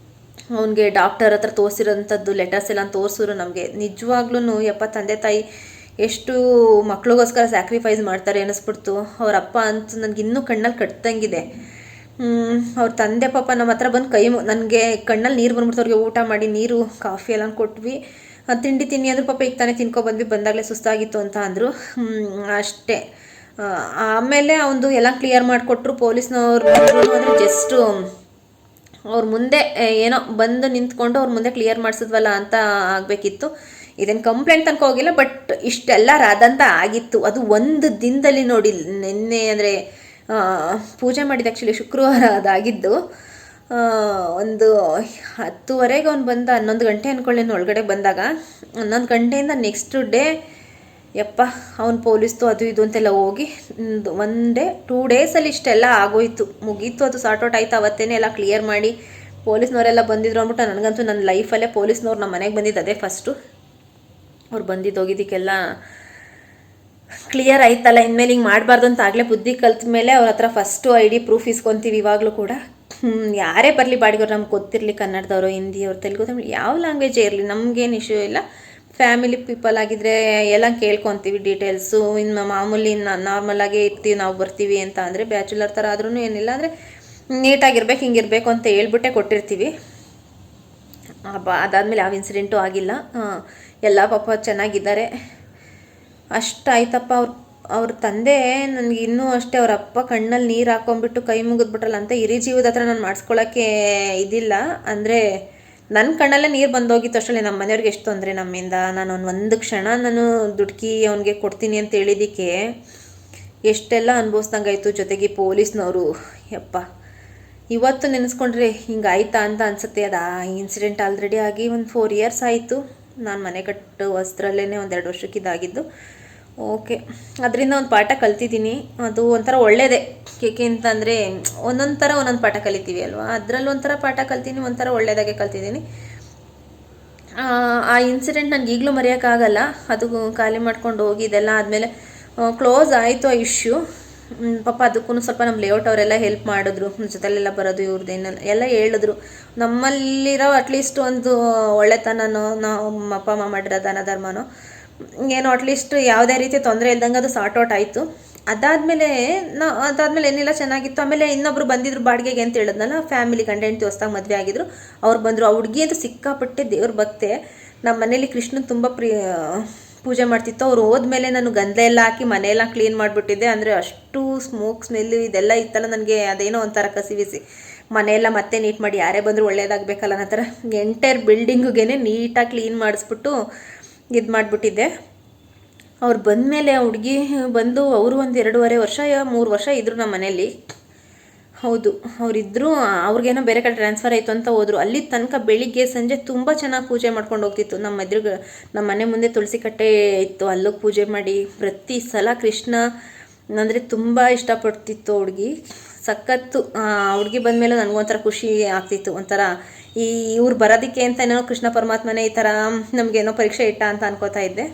ಅವನಿಗೆ ಡಾಕ್ಟರ್ ಹತ್ರ ತೋರಿಸಿರೋಂಥದ್ದು ಲೆಟರ್ಸ್ ಎಲ್ಲ ತೋರಿಸಿದ್ರು ನಮಗೆ. ನಿಜವಾಗ್ಲೂ ಯಪ್ಪ ತಂದೆ ತಾಯಿ ಎಷ್ಟು ಮಕ್ಳಿಗೋಸ್ಕರ ಸ್ಯಾಕ್ರಿಫೈಸ್ ಮಾಡ್ತಾರೆ ಅನ್ನಿಸ್ಬಿಡ್ತು. ಅವ್ರ ಅಪ್ಪ ಅಂತೂ ನನಗೆ ಇನ್ನೂ ಕಣ್ಣಲ್ಲಿ ಕಟ್ತಂಗಿದೆ. ಅವ್ರ ತಂದೆ ಪಾಪ ನಮ್ಮ ಹತ್ರ ಬಂದು ನನಗೆ ಕಣ್ಣಲ್ಲಿ ನೀರು ಬಂದ್ಬಿಡ್ತು. ಅವ್ರಿಗೆ ಊಟ ಮಾಡಿ ನೀರು ಕಾಫಿ ಎಲ್ಲ ಕೊಟ್ವಿ. ತಿಂಡಿ ತಿನ್ನಿ ಅಂದರು, ಪಾಪ ಈಗ ತಾನೇ ತಿನ್ಕೊಬಂದ್ವಿ, ಬಂದಾಗಲೇ ಸುಸ್ತಾಗಿತ್ತು ಅಂತ ಅಂದರು. ಅಷ್ಟೇ. ಆಮೇಲೆ ಅವನು ಎಲ್ಲ ಕ್ಲಿಯರ್ ಮಾಡಿಕೊಟ್ರು ಪೊಲೀಸ್ನವ್ರು. ಅಂದರೆ ಜಸ್ಟು ಅವ್ರ ಮುಂದೆ ಏನೋ ಬಂದು ನಿಂತ್ಕೊಂಡು ಅವ್ರ ಮುಂದೆ ಕ್ಲಿಯರ್ ಮಾಡಿಸಿದ್ವಲ್ಲ ಅಂತ ಆಗಬೇಕಿತ್ತು. ಇದೇನು ಕಂಪ್ಲೇಂಟ್ ತನಕ ಹೋಗಿಲ್ಲ, ಬಟ್ ಇಷ್ಟೆಲ್ಲ ರಾದಂತ ಆಗಿತ್ತು. ಅದು ಒಂದು ದಿನದಲ್ಲಿ ನೋಡಿ, ನಿನ್ನೆ ಅಂದರೆ ಪೂಜೆ ಮಾಡಿದ್ದು ಆ್ಯಕ್ಚುಲಿ ಶುಕ್ರವಾರ ಅದಾಗಿದ್ದು. ಒಂದು 10:30ಗೆ ಅವ್ನು ಬಂದ, 11 ಗಂಟೆ ಅಂದ್ಕೊಳ್ಳಿ ಒಳಗಡೆ ಬಂದಾಗ. 11 ಗಂಟೆಯಿಂದ ನೆಕ್ಸ್ಟ್ ಡೇ ಯಪ್ಪ ಅವ್ನು ಪೊಲೀಸ್ದು ಅದು ಇದು ಅಂತೆಲ್ಲ ಹೋಗಿ 1 ಡೇ 2 ಡೇಸಲ್ಲಿ ಇಷ್ಟೆಲ್ಲ ಆಗೋಯ್ತು, ಮುಗೀತು. ಅದು ಸಾರ್ಟ್ ಔಟ್ ಆಯ್ತು. ಅವತ್ತೇ ಎಲ್ಲ ಕ್ಲಿಯರ್ ಮಾಡಿ ಪೊಲೀಸ್ನವರೆಲ್ಲ ಬಂದಿದ್ರು ಅಂದ್ಬಿಟ್ಟು. ನನಗಂತೂ ನನ್ನ ಲೈಫಲ್ಲೇ ಪೊಲೀಸ್ನವ್ರು ನಮ್ಮ ಮನೆಗೆ ಬಂದಿದ್ದು ಅದೇ ಫಸ್ಟು. ಅವ್ರು ಬಂದಿದ್ದು ಹೋಗಿದ್ದಕ್ಕೆಲ್ಲ ಕ್ಲಿಯರ್ ಆಯ್ತಲ್ಲ, ಇನ್ಮೇಲೆ ಹಿಂಗೆ ಮಾಡಬಾರ್ದು ಅಂತ ಆಗಲೇ ಬುದ್ಧಿ ಕಲ್ತ ಮೇಲೆ ಅವ್ರ ಹತ್ರ ಫಸ್ಟು ID ಪ್ರೂಫ್ ಇಸ್ಕೊತೀವಿ ಇವಾಗಲೂ ಕೂಡ. ಯಾರೇ ಬರಲಿ ಬಾಡಿಗೆವ್ರು, ನಮ್ಗೆ ಗೊತ್ತಿರಲಿ, ಕನ್ನಡದವರು, ಹಿಂದಿಯವ್ರು, ತೆಲುಗು, ತಮಿಳು, ಯಾವ ಲ್ಯಾಂಗ್ವೇಜೇ ಇರಲಿ, ನಮಗೇನು ಇಶ್ಯೂ ಇಲ್ಲ. ಫ್ಯಾಮಿಲಿ ಪೀಪಲ್ ಆಗಿದ್ದರೆ ಎಲ್ಲ ಕೇಳ್ಕೊತೀವಿ ಡೀಟೇಲ್ಸು. ಇನ್ನು ಮಾಮೂಲಿ ನಾರ್ಮಲಾಗೇ ಇರ್ತೀವಿ, ನಾವು ಬರ್ತೀವಿ ಅಂತ ಅಂದರೆ ಬ್ಯಾಚುಲರ್ ಥರ ಆದ್ರೂ ಏನಿಲ್ಲ, ಅಂದರೆ ನೀಟಾಗಿರ್ಬೇಕು, ಹಿಂಗಿರಬೇಕು ಅಂತ ಹೇಳ್ಬಿಟ್ಟೆ ಕೊಟ್ಟಿರ್ತೀವಿ. ಅದಾದಮೇಲೆ ಯಾವ ಇನ್ಸಿಡೆಂಟು ಆಗಿಲ್ಲ. ಎಲ್ಲ ಪಾಪ ಚೆನ್ನಾಗಿದ್ದಾರೆ. ಅಷ್ಟಾಯ್ತಪ್ಪ. ಅವ್ರ ತಂದೆ ನನಗೆ ಇನ್ನೂ ಅಷ್ಟೇ, ಅವ್ರ ಅಪ್ಪ ಕಣ್ಣಲ್ಲಿ ನೀರು ಹಾಕೊಂಡ್ಬಿಟ್ಟು ಕೈ ಮುಗಿದ್ಬಿಟ್ರಲ್ಲ ಅಂತ ಹಿರಿ ಜೀವದ ಹತ್ರ ನಾನು ಮಾಡಿಸ್ಕೊಳ್ಳೋಕ್ಕೆ ಇದಿಲ್ಲ. ಅಂದರೆ ನನ್ನ ಕಣ್ಣಲ್ಲೇ ನೀರು ಬಂದೋಗಿತ್ತು ಅಷ್ಟರಲ್ಲಿ. ನಮ್ಮ ಮನೆಯವ್ರಿಗೆ ಎಷ್ಟು ತೊಂದರೆ ನಮ್ಮಿಂದ. ನಾನು ಒಂದು ಕ್ಷಣ ನಾನು ದುಡ್ಕಿ ಅವನಿಗೆ ಕೊಡ್ತೀನಿ ಅಂತ ಹೇಳಿದ್ದಕ್ಕೆ ಎಷ್ಟೆಲ್ಲ ಅನುಭವಿಸ್ದಂಗಾಯ್ತು. ಜೊತೆಗೆ ಪೊಲೀಸ್ನವರು ಯಪ್ಪ, ಇವತ್ತು ನೆನೆಸ್ಕೊಂಡ್ರೆ ಹಿಂಗಾಯ್ತಾ ಅಂತ ಅನಿಸುತ್ತೆ. ಅದು ಆ ಇನ್ಸಿಡೆಂಟ್ ಆಲ್ರೆಡಿ ಆಗಿ ಒಂದು 4 ಇಯರ್ಸ್ ಆಯಿತು. ನಾನು ಮನೆ ಕಟ್ಟು ವಸ್ತ್ರಲ್ಲೇ 1-2 ವರ್ಷಕ್ಕೆ ಇದಾಗಿದ್ದು. ಓಕೆ, ಅದರಿಂದ ಒಂದು ಪಾಠ ಕಲ್ತಿದ್ದೀನಿ. ಅದು ಒಂಥರ ಒಳ್ಳೆಯದೇ. ಏಕೆ ಅಂತಂದರೆ ಒಂದೊಂದು ಥರ ಒಂದೊಂದು ಪಾಠ ಕಲಿತೀವಿ ಅಲ್ವಾ, ಅದರಲ್ಲಿ ಒಂಥರ ಪಾಠ ಕಲ್ತೀನಿ, ಒಂಥರ ಒಳ್ಳೆಯದಾಗೆ ಕಲ್ತಿದ್ದೀನಿ. ಆ ಇನ್ಸಿಡೆಂಟ್ ನನಗೆ ಈಗಲೂ ಮರೆಯೋಕ್ಕಾಗಲ್ಲ. ಅದು ಖಾಲಿ ಮಾಡ್ಕೊಂಡು ಹೋಗಿ ಇದೆಲ್ಲ ಆದಮೇಲೆ ಕ್ಲೋಸ್ ಆಯಿತು ಆ ಇಶ್ಯೂ. ಪಾಪ ಅದಕ್ಕೂ ಸ್ವಲ್ಪ ನಮ್ಮ ಲೇಔಟ್ ಅವರೆಲ್ಲ ಹೆಲ್ಪ್ ಮಾಡಿದ್ರು, ಜೊತೆಲೆಲ್ಲ ಬರೋದು ಇವ್ರದ್ದೇನು ಎಲ್ಲ ಹೇಳಿದ್ರು. ನಮ್ಮಲ್ಲಿರೋ ಅಟ್ಲೀಸ್ಟ್ ಒಂದು ಒಳ್ಳೆತನನೋ ನಮ್ಮ ಅಪ್ಪ ಅಮ್ಮ ಮಾಡಿರೋ ದಾನ ಧರ್ಮನೋ ಏನೋ ಅಟ್ಲೀಸ್ಟ್ ಯಾವುದೇ ರೀತಿ ತೊಂದರೆ ಇಲ್ದಂಗೆ ಅದು ಸಾರ್ಟ್ ಔಟ್ ಆಯಿತು. ಅದಾದಮೇಲೆ ಏನಿಲ್ಲ ಚೆನ್ನಾಗಿತ್ತು. ಆಮೇಲೆ ಇನ್ನೊಬ್ರು ಬಂದಿದ್ರು ಬಾಡಿಗೆಗೆ ಅಂತ ಹೇಳಿದ್ನಲ್ಲ, ಫ್ಯಾಮಿಲಿ ಗಂಡ ಹೆಂಡತಿ ಹೊಸ್ದಾಗಿ ಮದುವೆ ಆಗಿದ್ರು, ಅವ್ರು ಬಂದರು. ಆ ಹುಡುಗಿ ಅಂತೂ ಸಿಕ್ಕಾಪಟ್ಟೆ ದೇವ್ರ ಭಕ್ತೆ. ನಮ್ಮ ಮನೇಲಿ ಕೃಷ್ಣನ್ ತುಂಬ ಪೂಜೆ ಮಾಡ್ತಿತ್ತು. ಅವ್ರು ಹೋದ್ಮೇಲೆ ನಾನು ಗಂಧ ಎಲ್ಲ ಹಾಕಿ ಮನೆಯೆಲ್ಲ ಕ್ಲೀನ್ ಮಾಡಿಬಿಟ್ಟಿದ್ದೆ. ಅಂದರೆ ಅಷ್ಟು ಸ್ಮೋಕ್ ಸ್ಮೆಲ್ಲು ಇದೆಲ್ಲ ಇತ್ತಲ್ಲ, ನನಗೆ ಅದೇನೋ ಒಂಥರ ಕಸಿವಿಸಿ. ಮನೆಯೆಲ್ಲ ಮತ್ತೆ ನೀಟ್ ಮಾಡಿ ಯಾರೇ ಬಂದರೂ ಒಳ್ಳೇದಾಗಬೇಕಲ್ಲ ಅನ್ನೋ ಥರ ಎಂಟೈರ್ ಬಿಲ್ಡಿಂಗಿಗೆ ನೀಟಾಗಿ ಕ್ಲೀನ್ ಮಾಡಿಸ್ಬಿಟ್ಟು ಇದು ಮಾಡಿಬಿಟ್ಟಿದ್ದೆ. ಅವ್ರು ಬಂದಮೇಲೆ ಆ ಹುಡುಗಿ ಬಂದು ಅವರು ಒಂದು 2.5 ವರ್ಷ 3 ವರ್ಷ ಇದ್ದರು ನಮ್ಮ ಮನೇಲಿ. ಹೌದು, ಅವರಿದ್ದರು. ಅವ್ರಿಗೇನೋ ಬೇರೆ ಕಡೆ ಟ್ರಾನ್ಸ್ಫರ್ ಆಯಿತು ಅಂತ ಹೋದರು. ಅಲ್ಲಿ ತನಕ ಬೆಳಿಗ್ಗೆ ಸಂಜೆ ತುಂಬ ಚೆನ್ನಾಗಿ ಪೂಜೆ ಮಾಡ್ಕೊಂಡು ಹೋಗ್ತಿತ್ತು. ನಮ್ಮ ಮನೆ ಮುಂದೆ ತುಳಸಿ ಕಟ್ಟೆ ಇತ್ತು, ಅಲ್ಲೋಗಿ ಪೂಜೆ ಮಾಡಿ ಪ್ರತಿ ಸಲ ಕೃಷ್ಣ ಅಂದರೆ ತುಂಬ ಇಷ್ಟಪಡ್ತಿತ್ತು ಹುಡುಗಿ. ಸಖತ್ತು. ಹುಡುಗಿ ಬಂದಮೇಲೆ ನನಗೊಂಥರ ಖುಷಿ ಆಗ್ತಿತ್ತು. ಒಂಥರ ಇವ್ರು ಬರೋದಕ್ಕೆ ಅಂತ ಏನೋ ಕೃಷ್ಣ ಪರಮಾತ್ಮನೇ ಈ ಥರ ನಮಗೇನೋ ಪರೀಕ್ಷೆ ಇಟ್ಟ ಅಂತ ಅನ್ಕೋತಾ ಇದ್ದೆ.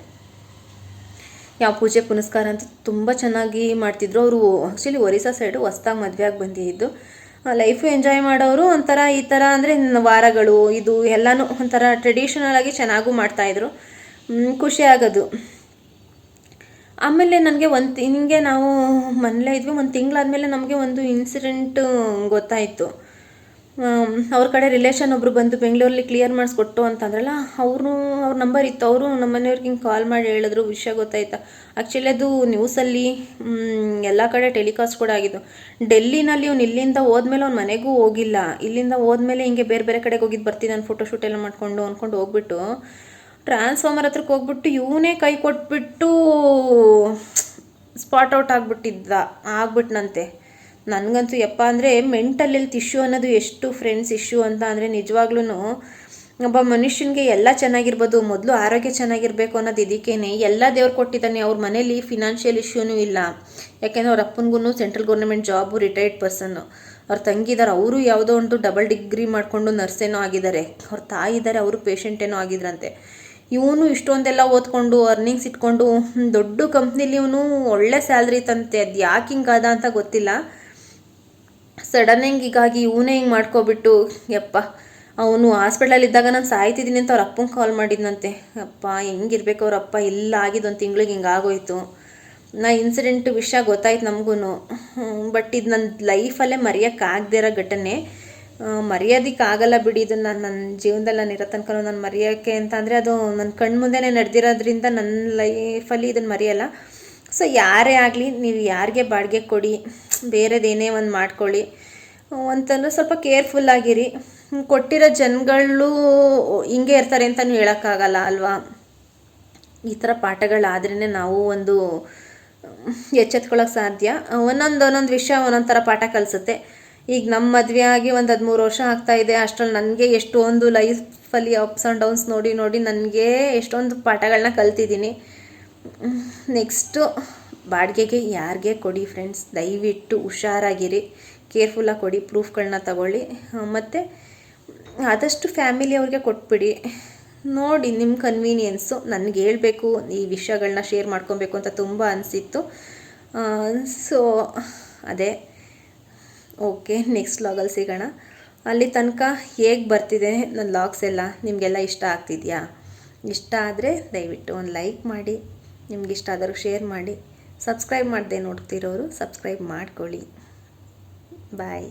ಯಾವ ಪೂಜೆ ಪುನಸ್ಕಾರ ಅಂತ ತುಂಬ ಚೆನ್ನಾಗಿ ಮಾಡ್ತಿದ್ರು. ಅವರು ಆ್ಯಕ್ಚುಲಿ ಒರಿಸ್ಸಾ ಸೈಡು ಹೊಸ್ದಾಗಿ ಮದುವೆ ಆಗಿ ಬಂದಿದ್ದು. ಲೈಫು ಎಂಜಾಯ್ ಮಾಡೋರು. ಒಂಥರ ಈ ಥರ ಅಂದರೆ ವಾರಗಳು ಇದು ಎಲ್ಲನೂ ಒಂಥರ ಟ್ರೆಡಿಷನಲ್ ಆಗಿ ಚೆನ್ನಾಗೂ ಮಾಡ್ತಾಯಿದ್ರು. ಖುಷಿ ಆಗೋದು. ಆಮೇಲೆ ನನಗೆ ಹಿಂಗೆ ನಾವು ಮನೇಲೇ ಇದ್ವಿ. ಒಂದು ತಿಂಗಳಾದಮೇಲೆ ನಮಗೆ ಒಂದು ಇನ್ಸಿಡೆಂಟ್ ಗೊತ್ತಾಯಿತು. ಅವ್ರ ಕಡೆ ರಿಲೇಷನ್ ಒಬ್ಬರು ಬಂದು ಬೆಂಗಳೂರಲ್ಲಿ ಕ್ಲಿಯರ್ ಮಾಡಿಸ್ಕೊಟ್ಟು ಅಂತಂದ್ರಲ್ಲ, ಅವ್ರ ನಂಬರ್ ಇತ್ತು. ಅವರು ನಮ್ಮ ಮನೆಯವ್ರಿಗೆ ಹಿಂಗೆ ಕಾಲ್ ಮಾಡಿ ಹೇಳಿದ್ರು, ವಿಷಯ ಗೊತ್ತಾಯ್ತಾ. ಆ್ಯಕ್ಚುಲಿ ಅದು ನ್ಯೂಸಲ್ಲಿ ಎಲ್ಲ ಕಡೆ ಟೆಲಿಕಾಸ್ಟ್ ಕೂಡ ಆಗಿದ್ದು. ಡೆಲ್ಲಿನಲ್ಲಿ ಅವ್ನು ಇಲ್ಲಿಂದ ಹೋದ್ಮೇಲೆ ಅವ್ನ ಮನೆಗೂ ಹೋಗಿಲ್ಲ. ಇಲ್ಲಿಂದ ಹೋದ್ಮೇಲೆ ಹಿಂಗೆ ಬೇರೆ ಬೇರೆ ಕಡೆಗೆ ಹೋಗಿದ್ದು ಬರ್ತೀನಿ ನಾನು ಫೋಟೋಶೂಟ್ ಎಲ್ಲ ಮಾಡ್ಕೊಂಡು ಅಂದ್ಕೊಂಡು ಹೋಗ್ಬಿಟ್ಟು ಟ್ರಾನ್ಸ್ಫಾರ್ಮರ್ ಹತ್ರಕ್ಕೆ ಹೋಗ್ಬಿಟ್ಟು ಇವನೇ ಕೈ ಕೊಟ್ಬಿಟ್ಟು ಸ್ಪಾಟ್ ಔಟ್ ಆಗ್ಬಿಟ್ನಂತೆ. ನನಗಂತೂ ಯಪ್ಪ ಅಂದರೆ ಮೆಂಟಲ್ ಹೆಲ್ತ್ ಇಶ್ಯೂ ಅನ್ನೋದು ಎಷ್ಟು ಫ್ರೆಂಡ್ಸ್ ಇಶ್ಯೂ ಅಂತ ಅಂದರೆ ನಿಜವಾಗ್ಲೂ ಒಬ್ಬ ಮನುಷ್ಯನಿಗೆ ಎಲ್ಲ ಚೆನ್ನಾಗಿರ್ಬೋದು, ಮೊದಲು ಆರೋಗ್ಯ ಚೆನ್ನಾಗಿರಬೇಕು ಅನ್ನೋದು ಇದಕ್ಕೇನೆ. ಎಲ್ಲ ದೇವ್ರು ಕೊಟ್ಟಿದ್ದಾನೆ. ಅವ್ರ ಮನೇಲಿ ಫಿನಾನ್ಷಿಯಲ್ ಇಶ್ಯೂನೂ ಇಲ್ಲ. ಯಾಕೆಂದರೆ ಅವ್ರ ಅಪ್ಪನಿಗೂ ಸೆಂಟ್ರಲ್ ಗೌರ್ಮೆಂಟ್ ಜಾಬು, ರಿಟೈರ್ಡ್ ಪರ್ಸನ್ನು. ಅವ್ರು ತಂಗಿದ್ದಾರೆ, ಅವರು ಯಾವುದೋ ಒಂದು ಡಬಲ್ ಡಿಗ್ರಿ ಮಾಡಿಕೊಂಡು ನರ್ಸೇನೋ ಆಗಿದ್ದಾರೆ. ಅವ್ರ ತಾಯಿ ಇದ್ದಾರೆ, ಅವರು ಪೇಷಂಟೇನೋ ಆಗಿದ್ರಂತೆ. ಇವನು ಇಷ್ಟೊಂದೆಲ್ಲ ಓದ್ಕೊಂಡು ಅರ್ನಿಂಗ್ಸ್ ಇಟ್ಕೊಂಡು ದೊಡ್ಡ ಕಂಪ್ನಿಲಿ ಇವನು ಒಳ್ಳೆ ಸ್ಯಾಲ್ರಿ ತಂತೆ. ಅದು ಯಾಕೆ ಹಿಂಗಾದ ಅಂತ ಗೊತ್ತಿಲ್ಲ. ಸಡನ್ನಾಗಿ ಹೀಗಾಗಿ ಇವನೇ ಹಿಂಗೆ ಮಾಡ್ಕೊಬಿಟ್ಟು ಯಪ್ಪ ಅವನು ಹಾಸ್ಪಿಟ್ಲಲ್ಲಿದ್ದಾಗ ನಾನು ಸಾಯ್ತಿದ್ದೀನಿ ಅಂತ ಅವ್ರ ಅಪ್ಪಂಗೆ ಕಾಲ್ ಮಾಡಿದ್ನಂತೆ. ಅಪ್ಪ ಹೆಂಗಿರ್ಬೇಕು ಅವ್ರ ಅಪ್ಪ. ಇಲ್ಲ ಆಗಿದ್ದು ಒಂದು ತಿಂಗಳಿಗೆ ಹಿಂಗೆ ಆಗೋಯ್ತು. ಇನ್ಸಿಡೆಂಟ್ ವಿಷಯ ಗೊತ್ತಾಯ್ತು ನಮಗೂ. ಬಟ್ ಇದು ನನ್ನ ಲೈಫಲ್ಲೇ ಮರೆಯೋಕ್ಕಾಗದೇ ಇರೋ ಘಟನೆ. ಮರೆಯೋದಕ್ಕಾಗಲ್ಲ ಬಿಡಿ. ಇದು ನನ್ನ ಜೀವನದಲ್ಲಿ ನಾನು ಇರೋ ತನಕ ನಾನು ಮರೆಯೋಕ್ಕೆ ಅಂತ ಅಂದರೆ ಅದು ನನ್ನ ಕಣ್ಣು ಮುಂದೆನೇ ನಡೆದಿರೋದ್ರಿಂದ ನನ್ನ ಲೈಫಲ್ಲಿ ಇದನ್ನು ಮರೆಯಲ್ಲ. ಸೊ ಯಾರೇ ಆಗಲಿ, ನೀವು ಯಾರಿಗೆ ಬಾಡಿಗೆ ಕೊಡಿ, ಬೇರೆದೇನೇ ಒಂದು ಮಾಡ್ಕೊಳ್ಳಿ ಅಂತಂದ್ರೆ ಸ್ವಲ್ಪ ಕೇರ್ಫುಲ್ಲಾಗಿರಿ. ಕೊಟ್ಟಿರೋ ಜನಗಳು ಹಿಂಗೆ ಇರ್ತಾರೆ ಅಂತಲೂ ಹೇಳೋಕ್ಕಾಗಲ್ಲ ಅಲ್ವಾ. ಈ ಥರ ಪಾಠಗಳಾದ್ರೇ ನಾವು ಒಂದು ಎಚ್ಚೆತ್ಕೊಳ್ಳೋಕೆ ಸಾಧ್ಯ. ಒಂದೊಂದು ವಿಷಯ ಒಂದೊಂದು ಥರ ಪಾಠ ಕಲಿಸುತ್ತೆ. ಈಗ ನಮ್ಮ ಮದುವೆ ಆಗಿ ಒಂದು 13 ವರ್ಷ ಆಗ್ತಾಯಿದೆ. ಅಷ್ಟರಲ್ಲಿ ನನಗೆ ಎಷ್ಟೊಂದು ಲೈಫಲ್ಲಿ ಅಪ್ಸ್ ಆ್ಯಂಡ್ ಡೌನ್ಸ್ ನೋಡಿ ನನಗೆ ಎಷ್ಟೊಂದು ಪಾಠಗಳನ್ನ ಕಲ್ತಿದ್ದೀನಿ. ನೆಕ್ಸ್ಟು ಬಾಡಿಗೆಗೆ ಯಾರಿಗೆ ಕೊಡಿ ಫ್ರೆಂಡ್ಸ್, ದಯವಿಟ್ಟು ಹುಷಾರಾಗಿರಿ, ಕೇರ್ಫುಲ್ಲಾಗಿ ಕೊಡಿ, ಪ್ರೂಫ್ಗಳನ್ನ ತಗೊಳ್ಳಿ. ಮತ್ತು ಆದಷ್ಟು ಫ್ಯಾಮಿಲಿಯವ್ರಿಗೆ ಕೊಟ್ಬಿಡಿ. ನೋಡಿ ನಿಮ್ಮ ಕನ್ವೀನಿಯನ್ಸು. ನನಗೆ ಹೇಳಬೇಕು, ಈ ವಿಷಯಗಳನ್ನ ಶೇರ್ ಮಾಡ್ಕೊಬೇಕು ಅಂತ ತುಂಬ ಅನಿಸಿತ್ತು. ಸೊ ಅದೇ ಓಕೆ, ನೆಕ್ಸ್ಟ್ ಲಾಗಲ್ಲಿ ಸಿಗೋಣ. ಅಲ್ಲಿ ತನಕ ಹೇಗೆ ಬರ್ತಿದೆ ನನ್ನ ಲಾಗ್ಸ್ ಎಲ್ಲ ನಿಮಗೆಲ್ಲ ಇಷ್ಟ ಆಗ್ತಿದೆಯಾ? ಇಷ್ಟ ಆದರೆ ದಯವಿಟ್ಟು ಒಂದು ಲೈಕ್ ಮಾಡಿ, ನಿಮ್ಗೆ ಇಷ್ಟ ಆದರೂ ಶೇರ್ ಮಾಡಿ. ಸಬ್ಸ್ಕ್ರೈಬ್ ಮಾಡದೆ ನೋಡ್ತಿರೋರು ಸಬ್ಸ್ಕ್ರೈಬ್ ಮಾಡ್ಕೊಳ್ಳಿ. ಬಾಯ್.